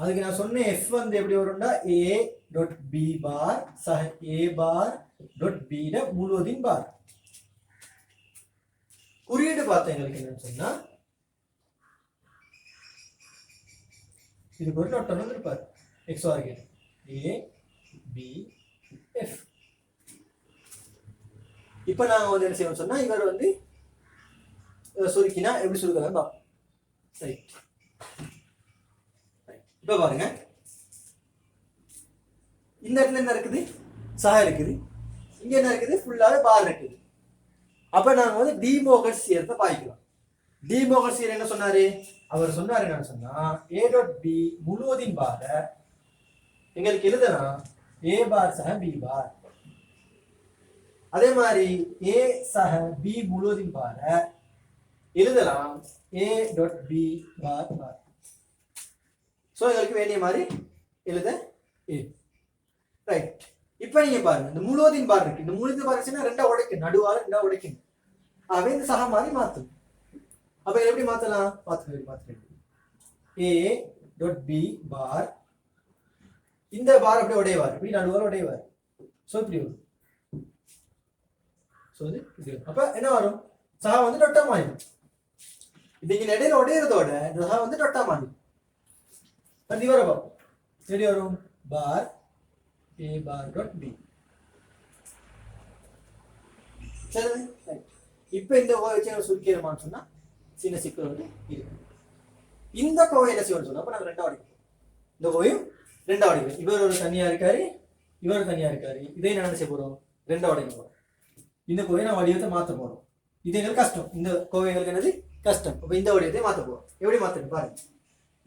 அதுக்கு நான் சொன்ன f வந்து எப்படி வரும்னா a டாட் b பார் சக a பார் டாட் b ட முழுவதின் பார். குறியீடு பார்த்தா எங்களுக்கு என்னன்னு சொன்னா இதுக்கு ஒரு டாட் வந்து இருப்பார் XOR gate a b f. இப்போ நாங்க வந்து என்ன செய்வோம் சொன்னா இவர் வந்து சுருக்கினா எப்படி சுருக்கலாம் பா. சரி இப்போ பாருங்க இந்த இடத்துல என்ன இருக்குது சா இருக்குது, இங்க என்ன இருக்குது ஃபுல்லாவே பார் இருக்குது. அப்ப நாங்க வந்து டி மோகன்ஸ் தியரத்தை பாய்க்கலாம். டி மோகன்ஸ் தியரம் என்ன சொன்னாரு, அவர் சொன்னாரு என்ன சொன்னா a டாட் b முழுவதின் பார எங்களுக்கு எழுதலாம் a பார் சக b பார். அதே மாதிரி a சக b முழுவதின் பார எழுதலாம் a dot b bar bar. So எங்களுக்கு வேண்டிய மாதிரி எழுத a. ரைட். இப்போ நீங்க பாருங்க இந்த முழுவதின் பார் இருக்கு, இந்த முழுவதின் பார் இருந்துச்சுன்னா ரெண்டா உடைக்கும், நடுவால ரெண்டா உடைக்கும். அவை இந்த சக மாதிரி மாத்தும். அப்ப எப்படி மாத்தலாம் பாத்துக்கலாம். a டாட் b பார் இந்த பார் அப்படியே உடையவார், இப்படி நடுவால உடையவார். சோ இப்படி வரும். சோ இது அப்ப என்ன வரும், சக வந்து டொட்டா மாறிடும். இதுக்கு இடையில உடையறதோட இந்த சக வந்து டொட்டா மாறிடும். அது வரும் எப்படி வரும் பார் a bar dot b. சரி இப்போ இந்த கோவை வச்சு சுருக்கிடுமான்னு சொன்னா சின்ன சிக்கல் வந்து இருக்கு. இந்த கோவை என்ன செய்யணும்னு சொன்னா அப்ப நாங்க ரெண்டா உடைப்போம். இந்த கோவையும் ரெண்டா உடைப்போம். இவர் ஒரு தனியா இருக்காரு, இவர் தனியா இருக்காரு. இதை என்ன செய்ய போறோம், ரெண்டா உடைக்க போறோம். இந்த கோவையை நான் வடிவத்தை மாத்த போறோம். இது எங்களுக்கு கஷ்டம், இந்த கோவை எங்களுக்கு என்னது கஷ்டம். அப்ப இந்த வடிவத்தை மாத்த போறோம். எப்படி மாத்தணும் பாருங்க.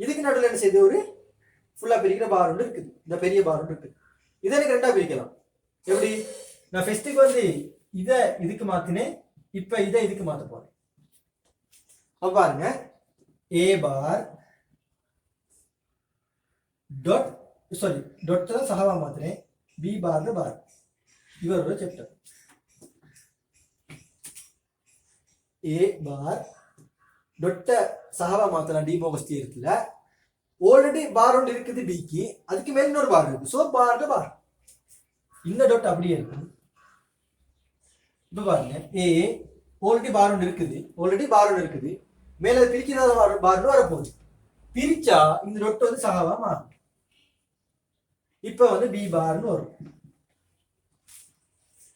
இதுக்கு நடுவில் என்ன செய்யுது, ஒரு ஃபுல்லா பிரிக்கிற பார் ஒன்று இருக்குது, இந்த பெரிய பார் ஒன்று இருக்குது. இதை எனக்கு ரெண்டா பிரிக்கலாம். எப்படி, நான் ஃபர்ஸ்ட்டுக்கு வந்து இதை இதுக்கு மாத்தினேன், இப்ப இதை இதுக்கு மாத்த போறேன். அப்ப பாருங்க a bar dot sorry dot தான் சகவா மாத்தினேன், b பார் பார் இவரோட சாப்டர். a பார் டாட் சகவா மாத்தலாம் டி மோகஸ் தியரத்துல. ஆல்ரெடி பார் ஒன்று இருக்குது பிக்கு, அதுக்கு மேல இன்னொரு பார் இருக்கு. சோ பார் பார் இந்த டாட் அப்படியே இருக்கு. இப்ப பாருங்க ஏ ஆல்ரெடி பார் ஒன்று இருக்குது, மேல பிரிக்காத பார் வரப்போகுது. பிரிச்சா இந்த டாட் வந்து சகாவா மாறும். இப்ப வந்து பி பார்னு வரும்.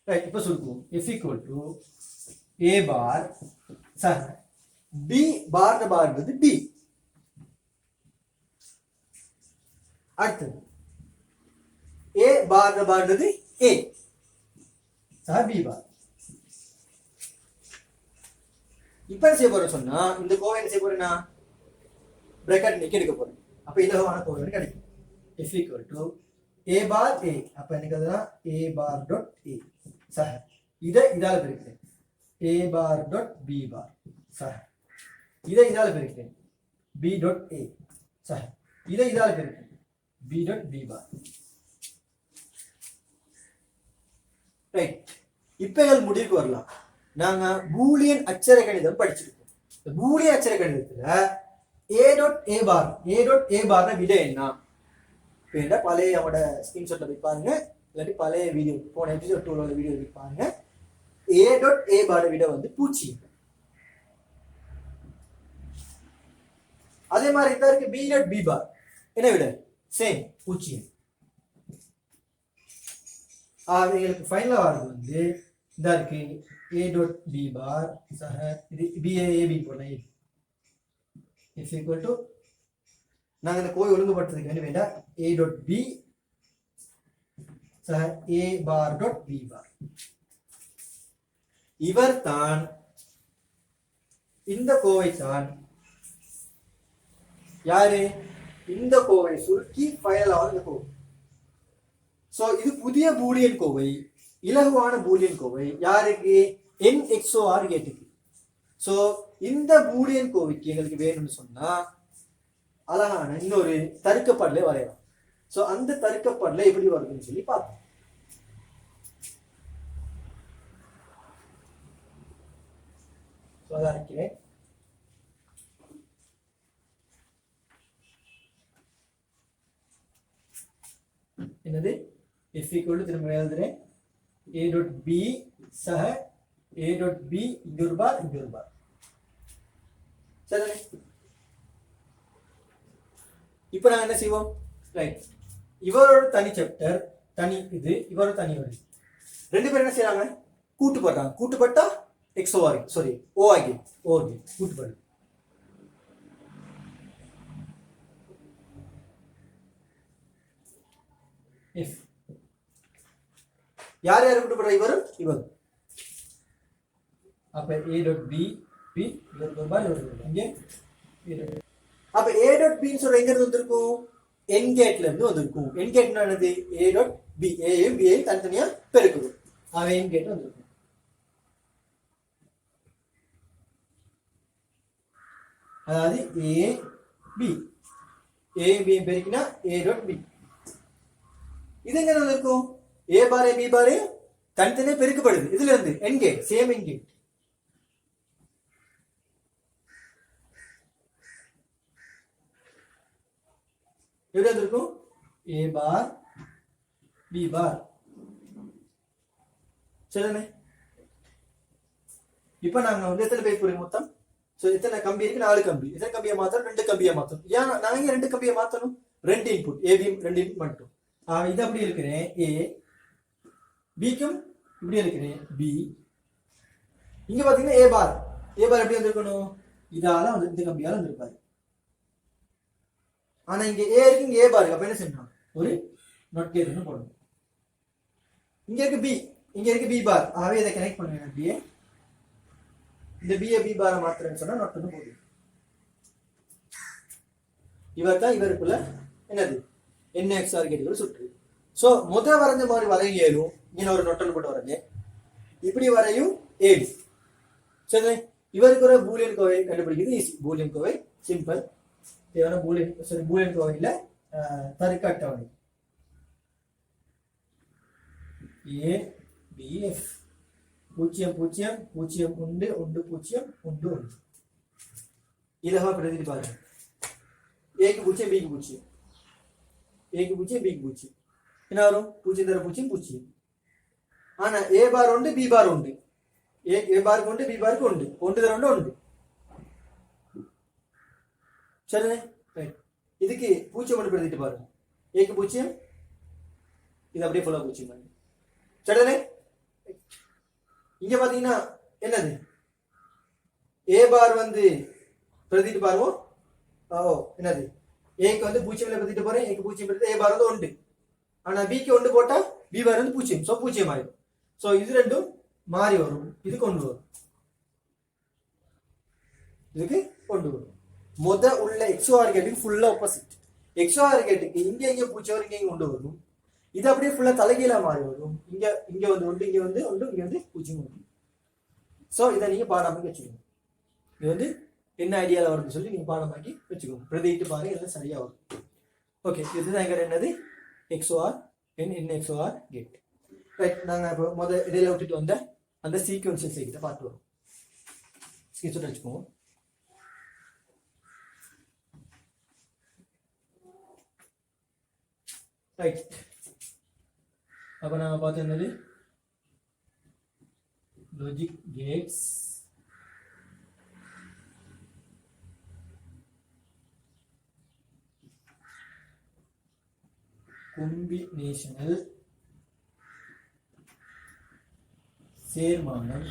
ரைட். இப்ப சொல்லுவோம் f equal to a பார் சக b பார் வந்து b. அடுத்தது a பார் a சக b பார். இப்ப என்ன செய்ய போறேன் சொன்னா இந்த கோவை என்ன செய்ய போறேன்னா பிராக்கெட் நீக்கி எடுக்க போறேன். அப்ப இலகுவான கோவை கிடைக்கும். f equal to a bar a. அப்ப எனக்கு அதுதான் a பார் டாட் a சக இதை இதால பிரிக்கிறேன் a பார் டாட் b பார் சக இதை இதால பிரிக்கிறேன் b டாட் a சக இதை இதால பிரிக்கிறேன் b டாட் b பார். ரைட். இப்ப எங்கள் முடிவுக்கு வரலாம். நாங்க பூலியன் அச்சர கணிதம் படிச்சிருக்கோம். இந்த பூலியன் அச்சர கணிதத்துல a டாட் a பார் விட என்ன வேண்டா பழைய அவனோட ஸ்கிரீன்ஷாட்ல போய் பாருங்க, இல்லாட்டி பழைய வீடியோ போன எபிசோட் 2 உள்ள வீடியோ போய் பாருங்க. a டாட் a பார் விட வந்து 0. அதே மாதிரி இந்த இருக்கு b டாட் b பார் என்ன விட சேம் 0. எங்களுக்கு ஃபைனலா வரது வந்து இந்த இருக்கு a டாட் b பார் சக இது b a b போடலாம். is equal to நாங்க இந்த கோவை ஒழுங்குபடுத்துறதுக்கு வேண்டி வேண்டாம் a டாட் b சக a பார் டாட் b பார். இவர் தான் இந்த கோவை தான் யாரு, இந்த கோவை சுருக்கி ஃபைனலாக இந்த கோவை. சோ இது புதிய பூலியன் கோவை, இலகுவான பூலியன் கோவை. யாருக்கு, NXOR கேட்டுக்கு. சோ இந்த பூலியன் கோவைக்கு எங்களுக்கு வேணும்னு சொன்னா அழகான இன்னொரு தருக்கப்பாடலை வரையலாம். சோ அந்த தருக்கப்பாடல எப்படி வருதுன்னு சொல்லி பார்ப்போம். அதான் இருக்கிறேன். என்னது f ஈக்குவல் டு திரும்ப எழுதுறேன் a டாட் b சக a டாட் b இங்க ஒரு பார் இங்க ஒரு பார். சரிதானே? இப்போ நாங்க என்ன செய்வோம்? ரைட், இவரோட தனி சாப்டர் தனி, இது இவரோட தனி வருது. ரெண்டு பேரும் என்ன செய்யறாங்க? கூட்டுப்படுறாங்க. கூட்டுப்பட்டா XOR, sorry OR gate, OR gate கூட்டுப்படுது. if யார் யார் கூட்டுப்படுற? இவரும் இவரும். அப்ப a டாட் b b இவர் ஒரு பார் இவர் ஒரு பார். இங்கே அப்ப a டாட் b ன்னு சொல்ற எங்க இருந்து வந்திருக்கும்? n கேட்ல இருந்து வந்திருக்கும். n கேட்னா என்னது? a டாட் b, a யும் b யும் தனித்தனியா பெருக்குது. அவன் n கேட் வந்திருக்கும். அதாவது a b, a b பெருக்கினா a டாட் b. இது எங்க வந்திருக்கும்? a பார் b பார் தனித்தனியா பெருக்கப்படுது. இதுல இருந்து n gate, same n gate. எப்படி வந்திருக்கும்? a பார் b பார். சரிதானே? இப்ப நாங்க வந்து எத்தனை பேர் போறீங்க மொத்தம்? சோ எத்தனை கம்பி இருக்கு? 4 கம்பி. எத்தனை கம்பியை மாத்தணும்? 2 கம்பியை மாத்தணும். ஏன் நாங்க 2 கம்பியை மாத்தணும்? 2 இன்புட், a b 2 இன்புட் மட்டும். இது அப்படி இருக்கிறேன் a, b க்கும் இப்படி இருக்கிறேன் b. இங்க பாத்தீங்கன்னா a பார் எப்படி வந்திருக்கணும்? இதால வந்து இந்த கம்பியால வந்திருப்பாரு. ஆனா இங்க a இருக்கு, இங்க a பார் இருக்கு. அப்ப என்ன செய்யணும்? ஒரு நோட் கேட் ஒன்று போடணும். இங்க இருக்கு b, இங்க இருக்கு b பார். ஆகவே இதை கனெக்ட் பண்ணுங்க. b இந்த b b பாரை மாத்திரன்னு சொன்னா நோட் ஒன்று போடுது. இவர் தான் இவருக்குள்ள என்னது? NXOR கேட்டுகள் சுற்று. சோ முதல் வரைஞ்ச மாதிரி வரைய இயலும். இங்க ஒரு நோட் ஒன்று போட்டு வரைஞ்சு இப்படி வரையும் ஏழு. சரி, இவருக்கு ஒரு பூலியன் கோவை கண்டுபிடிக்கிறது ஈஸி. Boolean Kovai simple. தேவையான பூலியன் கோவையில் தருக்க அட்டவணை A B F 0 0 0 1 1 0 1 1. இதை பிரதிநிதி பாருங்க. A க்கு 0 B க்கு 0, A க்கு 0 B க்கு 0. என்ன வரும்? 0 தர 0 0. ஆனா A பார் உண்டு, B பார் உண்டு. A பாருக்கு உண்டு, B பாருக்கு உண்டு. 1 தர 1 1. சரிண்ணே? ரைட். இதுக்கு 0 மட்டும் பிரதிட்டு பாருங்க. A க்கு 0, இது அப்படியே ஃபுல்லா 0 பண்ணி. சரிண்ணே? இங்க பாத்தீங்கன்னா என்னது? A பார் வந்து பிரதிட்டு பாருங்க. என்னது? A க்கு வந்து 0 பிரதிட்டு போறேன். A க்கு 0 பிரதிட்டு A பார் வந்து 1. ஆனா B க்கு 1 போட்டா B பார் வந்து 0. சோ 0 ஆயிடும். சோ இது ரெண்டும் மாறி வரும். இது கொண்டு வரும். இதுக்கு கொண்டு வரும். முத உள்ள XOR கேட்டுக்கு ஃபுல்லா ஆப்போசிட். XOR கேட்டுக்கு இங்க 0 வரும், இங்க கொண்டு வரும். இது அப்படியே ஃபுல்லா தலைகீழா மாறி வரும். இங்க வந்து 1, இங்க வந்து 1, இங்க வந்து 0 வரும். சோ இதை நீங்க பாடமாக்கி வச்சுக்கோங்க. இது வந்து என்ன ஐடியால வருதுன்னு சொல்லி நீங்க பாடமாக்கி வச்சுக்கோங்க. பிரதிட்டு பாருங்க, இதெல்லாம் சரியா வரும். ஓகே, இதுதான் எங்க என்னது XOR NXOR கேட். ரைட். நாங்க இப்போ முதல் இடையில விட்டுட்டு வந்த அந்த சீக்வென்ஷியல் சர்க்யூட்டை பார்த்து வரோம். ஸ்கிரீன்ஷாட் வச்சுக்கோங்க. ரைட். அப்ப நாம பார்த்து என்னது லாஜிக் கேட்ஸ், combinational, சேர்மானம்,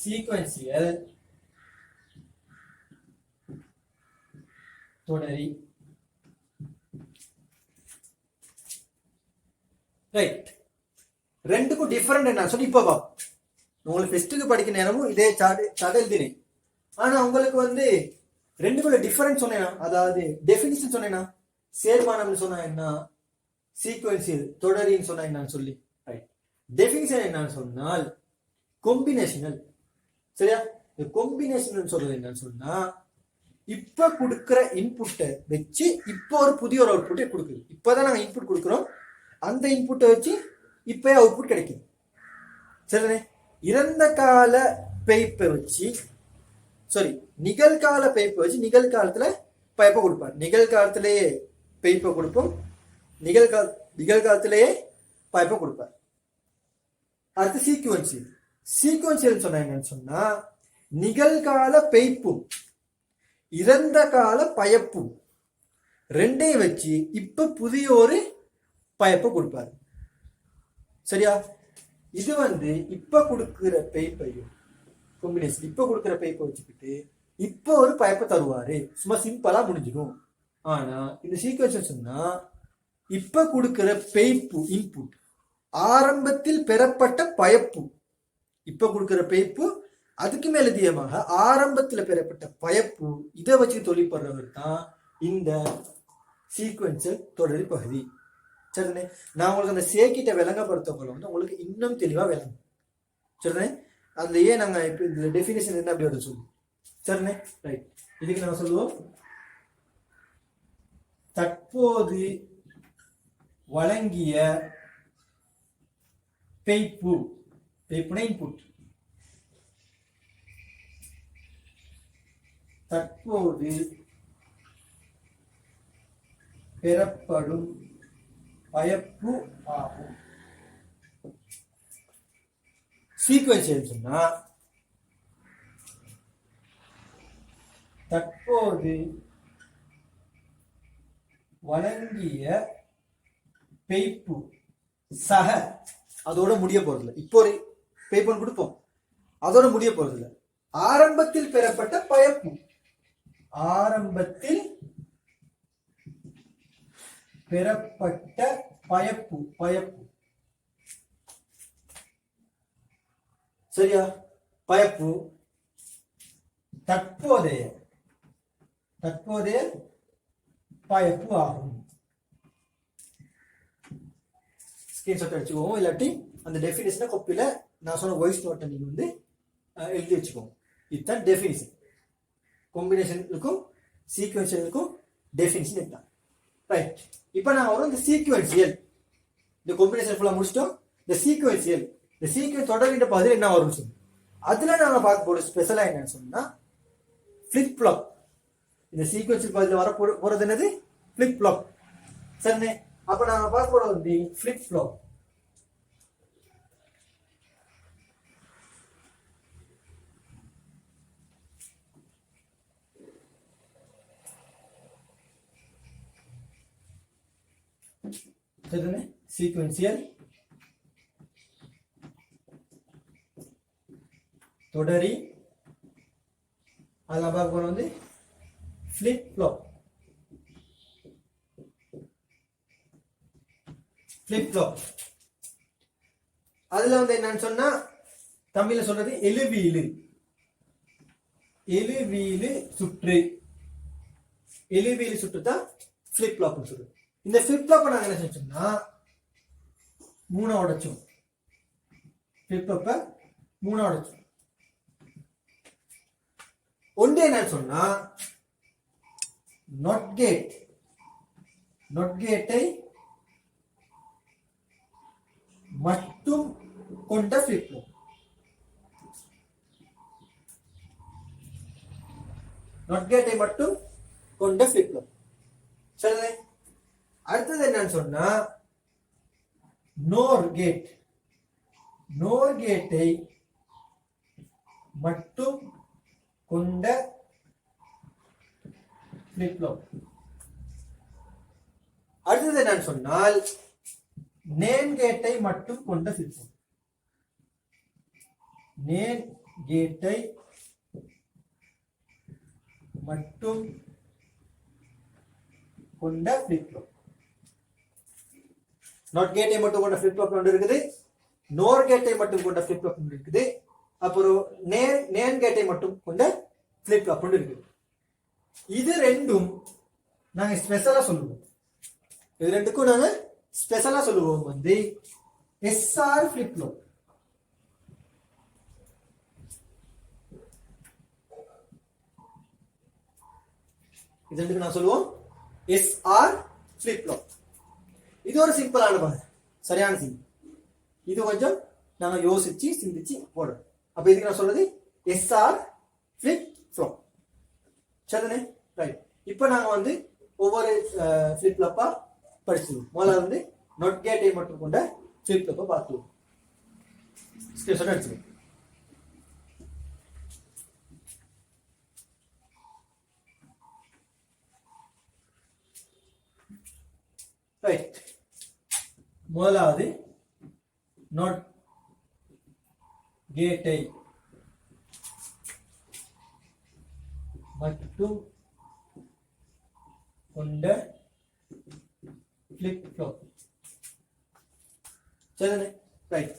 சீக்வென்சியல், தொடரி. ரைட். ரெண்டுக்கும் டிஃபரெண்ட் என்ன சொல்லி இப்ப உங்களுக்கு ஃபெஸ்ட்டுக்கு படிக்க நேரமும் இதே சார்ட் எழுதினேன். ஆனா உங்களுக்கு வந்து ரெண்டுக்குள்ள டிஃபரன்ஸ் சொன்னேன்னா, அதாவது டெஃபினிஷன் சொன்னேன்னா, சேர்மானம்னு சொன்னா என்ன, சீக்வென்சியல் தொடரின்னு சொன்னா என்னன்னு சொல்லி. ரைட். டெஃபினிஷன் என்னன்னு சொன்னால் காம்பினேஷனல். சரியா? காம்பினேஷன் சொல்றது என்னன்னு சொன்னா, இப்ப கொடுக்கிற இன்புட்டை வச்சு இப்ப ஒரு புதிய ஒரு அவுட்புட்டை கொடுக்குது. இப்பதான் நாங்க இன்புட் கொடுக்குறோம், அந்த இன்புட்டை வச்சு இப்ப அவுட்புட் கிடைக்குது. சரிதானே? இறந்த கால பைப்பை வச்சு, சாரி நிகழ்கால பைப்பை வச்சு நிகழ்காலத்துல பைப்பை கொடுப்பாரு. நிகழ்காலத்திலேயே பைப்பை கொடுப்போம், நிகழ்காலத்திலேயே பைப்பை கொடுப்பார். அடுத்து சீக்வன்சியல். சீக்வன்சியல் சொன்னா என்னன்னு சொன்னா நிகழ்கால பைப்பும் இறந்த கால பயப்பும் ரெண்டையும் வச்சு இப்ப புதிய ஒரு பயப்பை கொடுப்பாரு. சரியா? இது இப்ப கொடுக்கிற பைப்பையும் காம்பினேஷன் இப்ப கொடுக்கிற பைப்பை வச்சுக்கிட்டு இப்ப ஒரு பயப்பை தருவாரு. சும்மா சிம்பிளா முடிஞ்சிடும். ஆனா இந்த சீக்வன்ஸ் சொன்னா இப்ப கொடுக்கிற பைப்பு இன்புட் ஆரம்பத்தில் பெறப்பட்ட பயப்பு, இப்ப கொடுக்கிற பைப்பு அதுக்கு மேலதிகமாக ஆரம்பத்தில் பெறப்பட்ட பயப்பு, இதை வச்சு தொழிற்படுறவர் தான் இந்த சீக்வன்ஸல் தொடரி பகுதி. சரிண்ணே, நான் உங்களுக்கு அந்த சேர்க்கிட்ட விளங்கப்படுத்த போல உங்களுக்கு இன்னும் தெளிவா விளங்கும். சரிண்ணே, அதுல ஏன் நாங்க இப்ப இந்த டெஃபினேஷன் என்ன அப்படி சொல்லு. சரிண்ணே, ரைட். இதுக்கு நாங்க சொல்லுவோம் தற்போது வழங்கிய பைப்பு, பைப்புனா இன்புட், தற்போது பெறப்படும் பயப்பு ஆகும். சீக்வன்ஸ் சொன்னா தற்போது வழங்கிய பைப்பு சக அதோட முடிய போறதில்லை. இப்போ ஒரு பைப்பு கொடுப்போம், அதோட முடிய போறதில்லை. ஆரம்பத்தில் பெறப்பட்ட பயப்பு, ஆரம்பத்தில் பெறப்பட்ட பயப்பு, பயப்பு. சரியா? பயப்பு தற்போதைய பயப்பு ஆகும். ஸ்கிரீன்ஷாட் அடிச்சுக்கோங்க, இல்லாட்டி அந்த டெஃபினேஷனை காப்பியில நான் சொன்ன வாய்ஸ் நோட்டை நீங்க எழுதி வச்சுக்கோங்க. இதுதான் டெஃபினிஷன். காம்பினேஷனுக்கும் சீக்வன்ஷனுக்கும் டெஃபினிஷன் இதுதான். ரைட். இப்போ நான் வரும் இந்த சீக்வன்சியல், இந்த காம்பினேஷன் ஃபுல்லாக முடிச்சிட்டோம். இந்த சீக்வன்சியல், இந்த சீக்வன்ஸ் தொடர்கின்ற பதில் என்ன வரும் சொல்லி அதுல நாங்கள் பார்க்க போற ஸ்பெஷலா என்னன்னு சொன்னா ஃபிளிப் ஃப்ளாப். இந்த சீக்வன்சியல் பதில் வர போறது என்னது? Flip flop. சரிண்ணே, அப்ப நாங்கள் பார்க்க போறது ஃபிளிப் ஃப்ளாப். சரிதானே? சீக்வன்சியல் தொடரி, அதெல்லாம் பார்க்க போறது ஃபிளிப் ஃப்ளாப். ஃபிளிப் ஃப்ளாப் அதுல என்னன்னு சொன்னா தமிழ்ல சொல்றது எழுவீலு, எழுவீலு சுற்று, எழுவீலு சுற்று தான் ஃபிளிப் ஃப்ளாப் சொல்றது. இந்த ஃபிளிப் ஃப்ளாப்பை நாங்க என்ன செஞ்சோம்னா மூணா உடைச்சோம். ஃபிளிப் ஃப்ளாப்பை மூணா உடைச்சோம். ஒன்று என்னன்னு சொன்னா நாட் கேட், நாட் கேட்டை மட்டும் கொண்ட ஃபிளிப் ஃப்ளாப், நாட் கேட்டை மட்டும் கொண்ட ஃபிளிப் ஃப்ளாப். சரி, அடுத்தது என்னன்னு சொன்னா நோர் கேட், நோர் கேட்டை மட்டும் கொண்ட ஃபிளிப் ஃப்ளாப். அடுத்தது என்னன்னு சொன்னால் நேன் கேட்டை மட்டும் கொண்ட ஃபிளிப் ஃப்ளாப், நேன் கேட்டை மட்டும் கொண்ட ஃபிளிப் ஃப்ளாப். நாட் கேட்டை மட்டும் கொண்ட ஃபிளிப் ஃப்ளாப் ஒன்று இருக்குது, நோர் கேட்டை மட்டும் கொண்ட ஃபிளிப் ஃப்ளாப் ஒன்று இருக்குது, அப்புறம் நேன் கேட்டை மட்டும் கொண்ட ஃபிளிப் ஃப்ளாப் ஒன்று இருக்குது. இது ரெண்டும் நாங்க ஸ்பெஷலா சொல்லுவோம். இது ரெண்டுக்கும் நாங்க ஸ்பெஷலா சொல்லுவோம் எஸ்ஆர் ஃபிளிப் ஃப்ளாப். இது ரெண்டுக்கு நான் சொல்லுவோம் எஸ்ஆர் ஃபிளிப் ஃப்ளாப். இது ஒரு சிம்பிளான பாரு, சரியான சிம்பிள். இது கொஞ்சம் நாங்க யோசிச்சு சிந்திச்சு போடுறோம். அப்ப இதுக்கு நான் சொல்றது எஸ்ஆர் ஃபிளிப் ஃப்ளாப். சரிதானே? ரைட். இப்போ நாங்க ஒவ்வொரு ஃபிளிப் ஃப்ளாப்பா படிச்சிருவோம். முதல்ல வந்து நொட் கேட்டை மட்டும் கொண்ட ஃபிளிப் ஃப்ளாப்பை பார்த்துருவோம். ஸ்கிரீன்ஷாட் அடிச்சிருவோம். ரைட், முதலாவது நொட் கேட்டை மட்டும் கொண்ட ஃபிளிப் ஃப்ளாப். சரிதானே? ரைட்.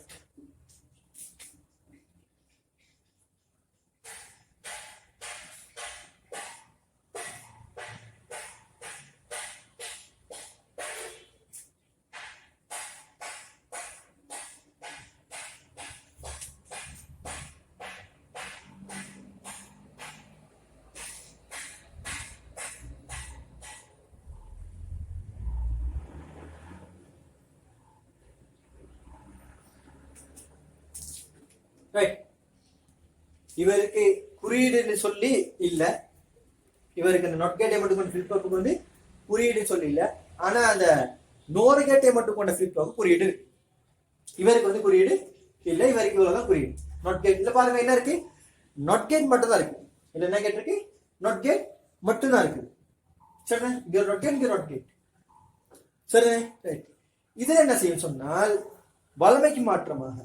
இவருக்கு குறியீடு சொல்லி இல்ல, இவருக்கு அந்த நொட் கேட்டை மட்டும் கொண்ட ஃபிளிப் ஃப்ளாப்புக்கு வந்து குறியீடு சொல்லி இல்ல. ஆனா அந்த நோர் கேட்டை மட்டும் கொண்ட ஃபிளிப் ஃப்ளாப் குறியீடு இருக்கு. இவருக்கு வந்து குறியீடு இல்ல, இவருக்கு இவ்வளவுதான் குறியீடு. நொட் கேட் இல்ல, பாருங்க என்ன இருக்கு, நொட் கேட் மட்டும் தான் இருக்கு. இல்ல என்ன கேட் இருக்கு, நொட் கேட் மட்டும் தான் இருக்கு. சரிண்ணே, இங்க நொட் கேட், இங்க நொட் கேட். சரிண்ணே, ரைட். இதுல என்ன செய்யும் சொன்னால், வளமைக்கு மாற்றமாக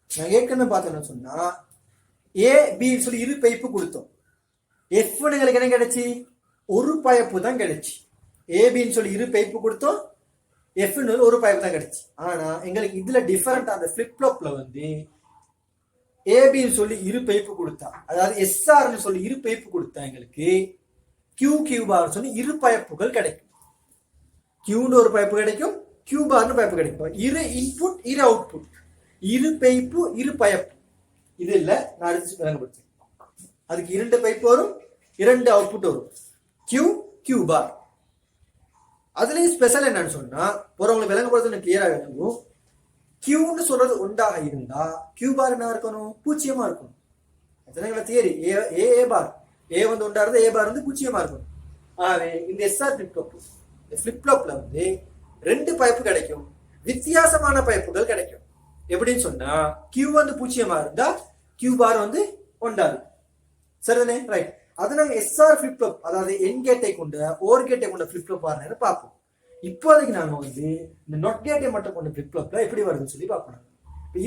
நான் ஏற்கனவே பார்த்தேன்னு சொன்னா ஏ பி சொல்லி இரு பைப்பு கொடுத்தோம். எஃப் எங்களுக்கு என்ன கிடைச்சி, ஒரு பைப்பு தான் கிடைச்சி. ஏபின்னு சொல்லி இரு பைப்பு கொடுத்தோம், எஃப் ஒரு பைப்பு தான் கிடைச்சி. ஆனா எங்களுக்கு இதுல டிஃபரெண்ட் அந்த ஃபிளிப் ஃப்ளாப்ல வந்து ஏபின்னு சொல்லி இரு பைப்பு கொடுத்தா, அதாவது எஸ்ஆர்னு சொல்லி இரு பைப்பு கொடுத்தா எங்களுக்கு கியூ கியூ பார் சொல்லி இரு பைப்புகள் கிடைக்கும். கியூன்னு ஒரு பைப்பு கிடைக்கும், கியூ பார்னு பைப்பு கிடைக்கும். இரு இன்புட் இரு அவுட்புட், இரு பைப்பு இரு பைப்பு. இது இல்ல, நான் அடுத்து விளங்கப்படுத்தேன். அதுக்கு 2 பைப் வரும், 2 அவுட்புட் வரும், கியூ கியூ பார். அதுலயும் ஸ்பெஷல் என்னன்னு சொன்னா, போறவங்களுக்கு விளங்கப்படுத்த கிளியரா விளங்கும். கியூன்னு சொல்றது ஒன்றாக இருந்தா கியூ பார் என்ன இருக்கணும், பூச்சியமா இருக்கணும். அதுதான் தியரி. ஏ பார், ஏ வந்து ஒன்றா இருந்தா ஏ பார் வந்து பூச்சியமா இருக்கணும். ஆகவே இந்த எஸ்ஆர் ஃபிளிப் ஃப்ளாப், இந்த ஃபிளிப் ஃப்ளாப்ல வந்து 2 பைப்பு கிடைக்கும், வித்தியாசமான பைப்புகள் கிடைக்கும். எப்படின்னு சொன்னா, கியூ வந்து பூச்சியமா இருந்தா கியூ பார் வந்து ஒன்றாது. சரிதானே? ரைட். அது நாங்க எஸ்ஆர் ஃபிளிப் ஃப்ளாப், அதாவது என் கேட்டை கொண்ட ஓர் கேட்டை கொண்ட ஃபிளிப் ஃப்ளாப் பாருன்னு பார்ப்போம். இப்போதைக்கு நாம வந்து இந்த நொட் கேட்டை மட்டும் கொண்ட ஃபிளிப் ஃப்ளாப்ல எப்படி வருதுன்னு சொல்லி பார்ப்போம்.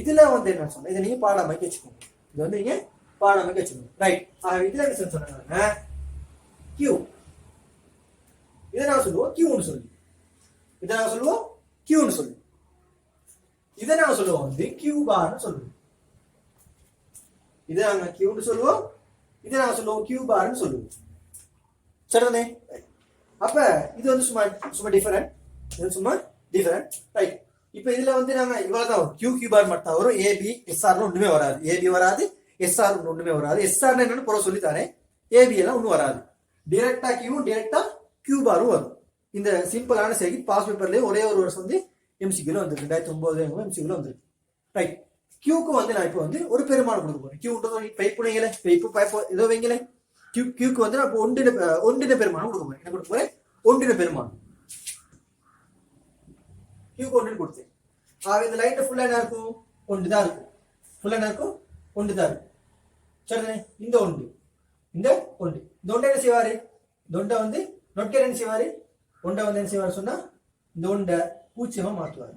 இதுல வந்து என்ன சொன்னா, இதை நீங்க பாடமாக்கி வச்சுக்கோங்க. இது வந்து நீங்க பாடமாக்கி வச்சுக்கோங்க. ரைட். இதுல என்ன சொன்னாங்க, கியூ, இதை நான் சொல்லுவோம் கியூன்னு சொல்லி, இதை நான் சொல்லுவோம் கியூன்னு சொல்லி, இதை நாங்க சொல்லுவோம் வந்து கியூ பார்னு சொல்லுவோம். இதை நாங்க கியூன்னு சொல்லுவோம், இதை நாங்க சொல்லுவோம் கியூ பார்னு சொல்லுவோம். சரிதானே? அப்ப இது வந்து சும்மா டிஃபரெண்ட், இது சும்மா டிஃபரெண்ட். ரைட். இப்ப இதுல வந்து நாங்க இவ்வளவுதான் வரும், கியூ கியூ பார் மட்டும் வரும், ஏபி எஸ்ஆர் ஒண்ணுமே வராது. ஏபி வராது, எஸ்ஆர் ஒண்ணுமே வராது. எஸ்ஆர் என்னன்னு புற சொல்லித்தானே, ஏபி எல்லாம் ஒண்ணும் வராது. டிரெக்டா கியூவும் டிரெக்டா கியூ பாரும் வரும். இந்த சிம்பிளான செய்தி பாஸ் பேப்பர்லயே ஒரே ஒரு வருஷம் வந்து எம்சிக்யூல வந்துருக்கு, 2009 எம்சிக்யூல வந்துருக்கு. ரைட். கியூக்கு வந்து நான் இப்போ வந்து ஒரு பெருமானம் கொடுக்க போறேன். கியூன்றது பைப்பு வைங்கல, பைப்பு ஏதோ வைங்கல. கியூக்கு வந்து நான் ஒன்றின பெருமானம் கொடுக்க போறேன். என்ன கொடுக்க போறேன், ஒன்றின பெருமானம். கியூக்கு ஒன்று கொடுத்தேன். இந்த லைன்ல ஃபுல்லா என்ன இருக்கும், ஒன்று தான் இருக்கும். ஃபுல்லா என்ன இருக்கும், ஒன்று தான் இருக்கும். சரிதானே? இந்த ஒன்று, இந்த ஒன்று, இந்த ஒன்றை என்ன செய்வாரு, இந்த ஒன்றை வந்து நொட்கேட் என்ன செய்வாரு, ஒன்றை வந்து என்ன செய்வாரு சொன்னா, இந்த ஒன்றை பூச்சியமா மாற்றுவாரு.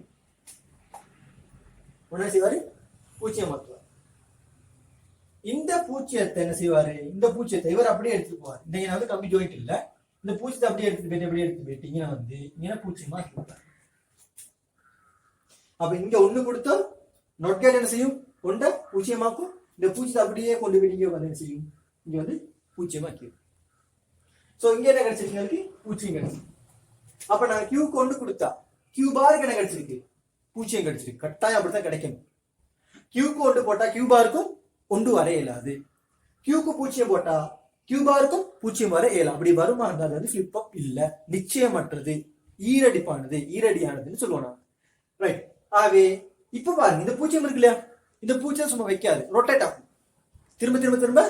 ஒன்றை செய்வாரு, பூச்சியம் மாற்றுவார். இந்த பூச்சியத்தை என்ன செய்வாரு, இந்த பூச்சியத்தை இவர் அப்படியே எடுத்துட்டு போவார். இந்த வந்து கம்பி ஜாயிண்ட் இல்ல, இந்த பூச்சியத்தை அப்படியே எடுத்து போயிட்டு இங்க வந்து இங்க பூச்சியமா கொடுப்பாரு. அப்ப இங்க ஒண்ணு கொடுத்தோம், நொட்கேட் என்ன செய்யும், ஒன்றை பூச்சியமாக்கும். இந்த பூச்சியத்தை அப்படியே கொண்டு போய் இங்க வந்து என்ன செய்யும், இங்க வந்து பூச்சியமாக்கிடும். சோ இங்க என்ன கிடைச்சிருக்கு, பூச்சியம் கிடைச்சிருக்கு. அப்ப நான் கியூ கொண்டு கொடுத்தா கியூ பாருக்கு என்ன கிடைச்சிருக்கு, பூச்சியம் கிடைச்சிருக்கு. கட்டாயம் அப்படித்தான் கிடைக்கணும். கியூக்கு ஒன்று போட்டா கியூ பாருக்கும் ஒன்று வர இயலாது, கியூக்கு பூச்சியம் போட்டா கியூ பாருக்கும் பூச்சியம் வர இயலாம். அப்படி வருமா இருந்தால் அது ஃபிளிப் ஃப்ளாப் இல்ல, நிச்சயமற்றது, ஈரடியானதுன்னு சொல்லுவோம். ரைட். ஆகவே இப்ப பாருங்க, இந்த பூச்சியம் இருக்கு இல்லையா, இந்த பூச்சியம் சும்மா வைக்காது, ரொட்டேட் ஆகும், திரும்ப திரும்ப திரும்ப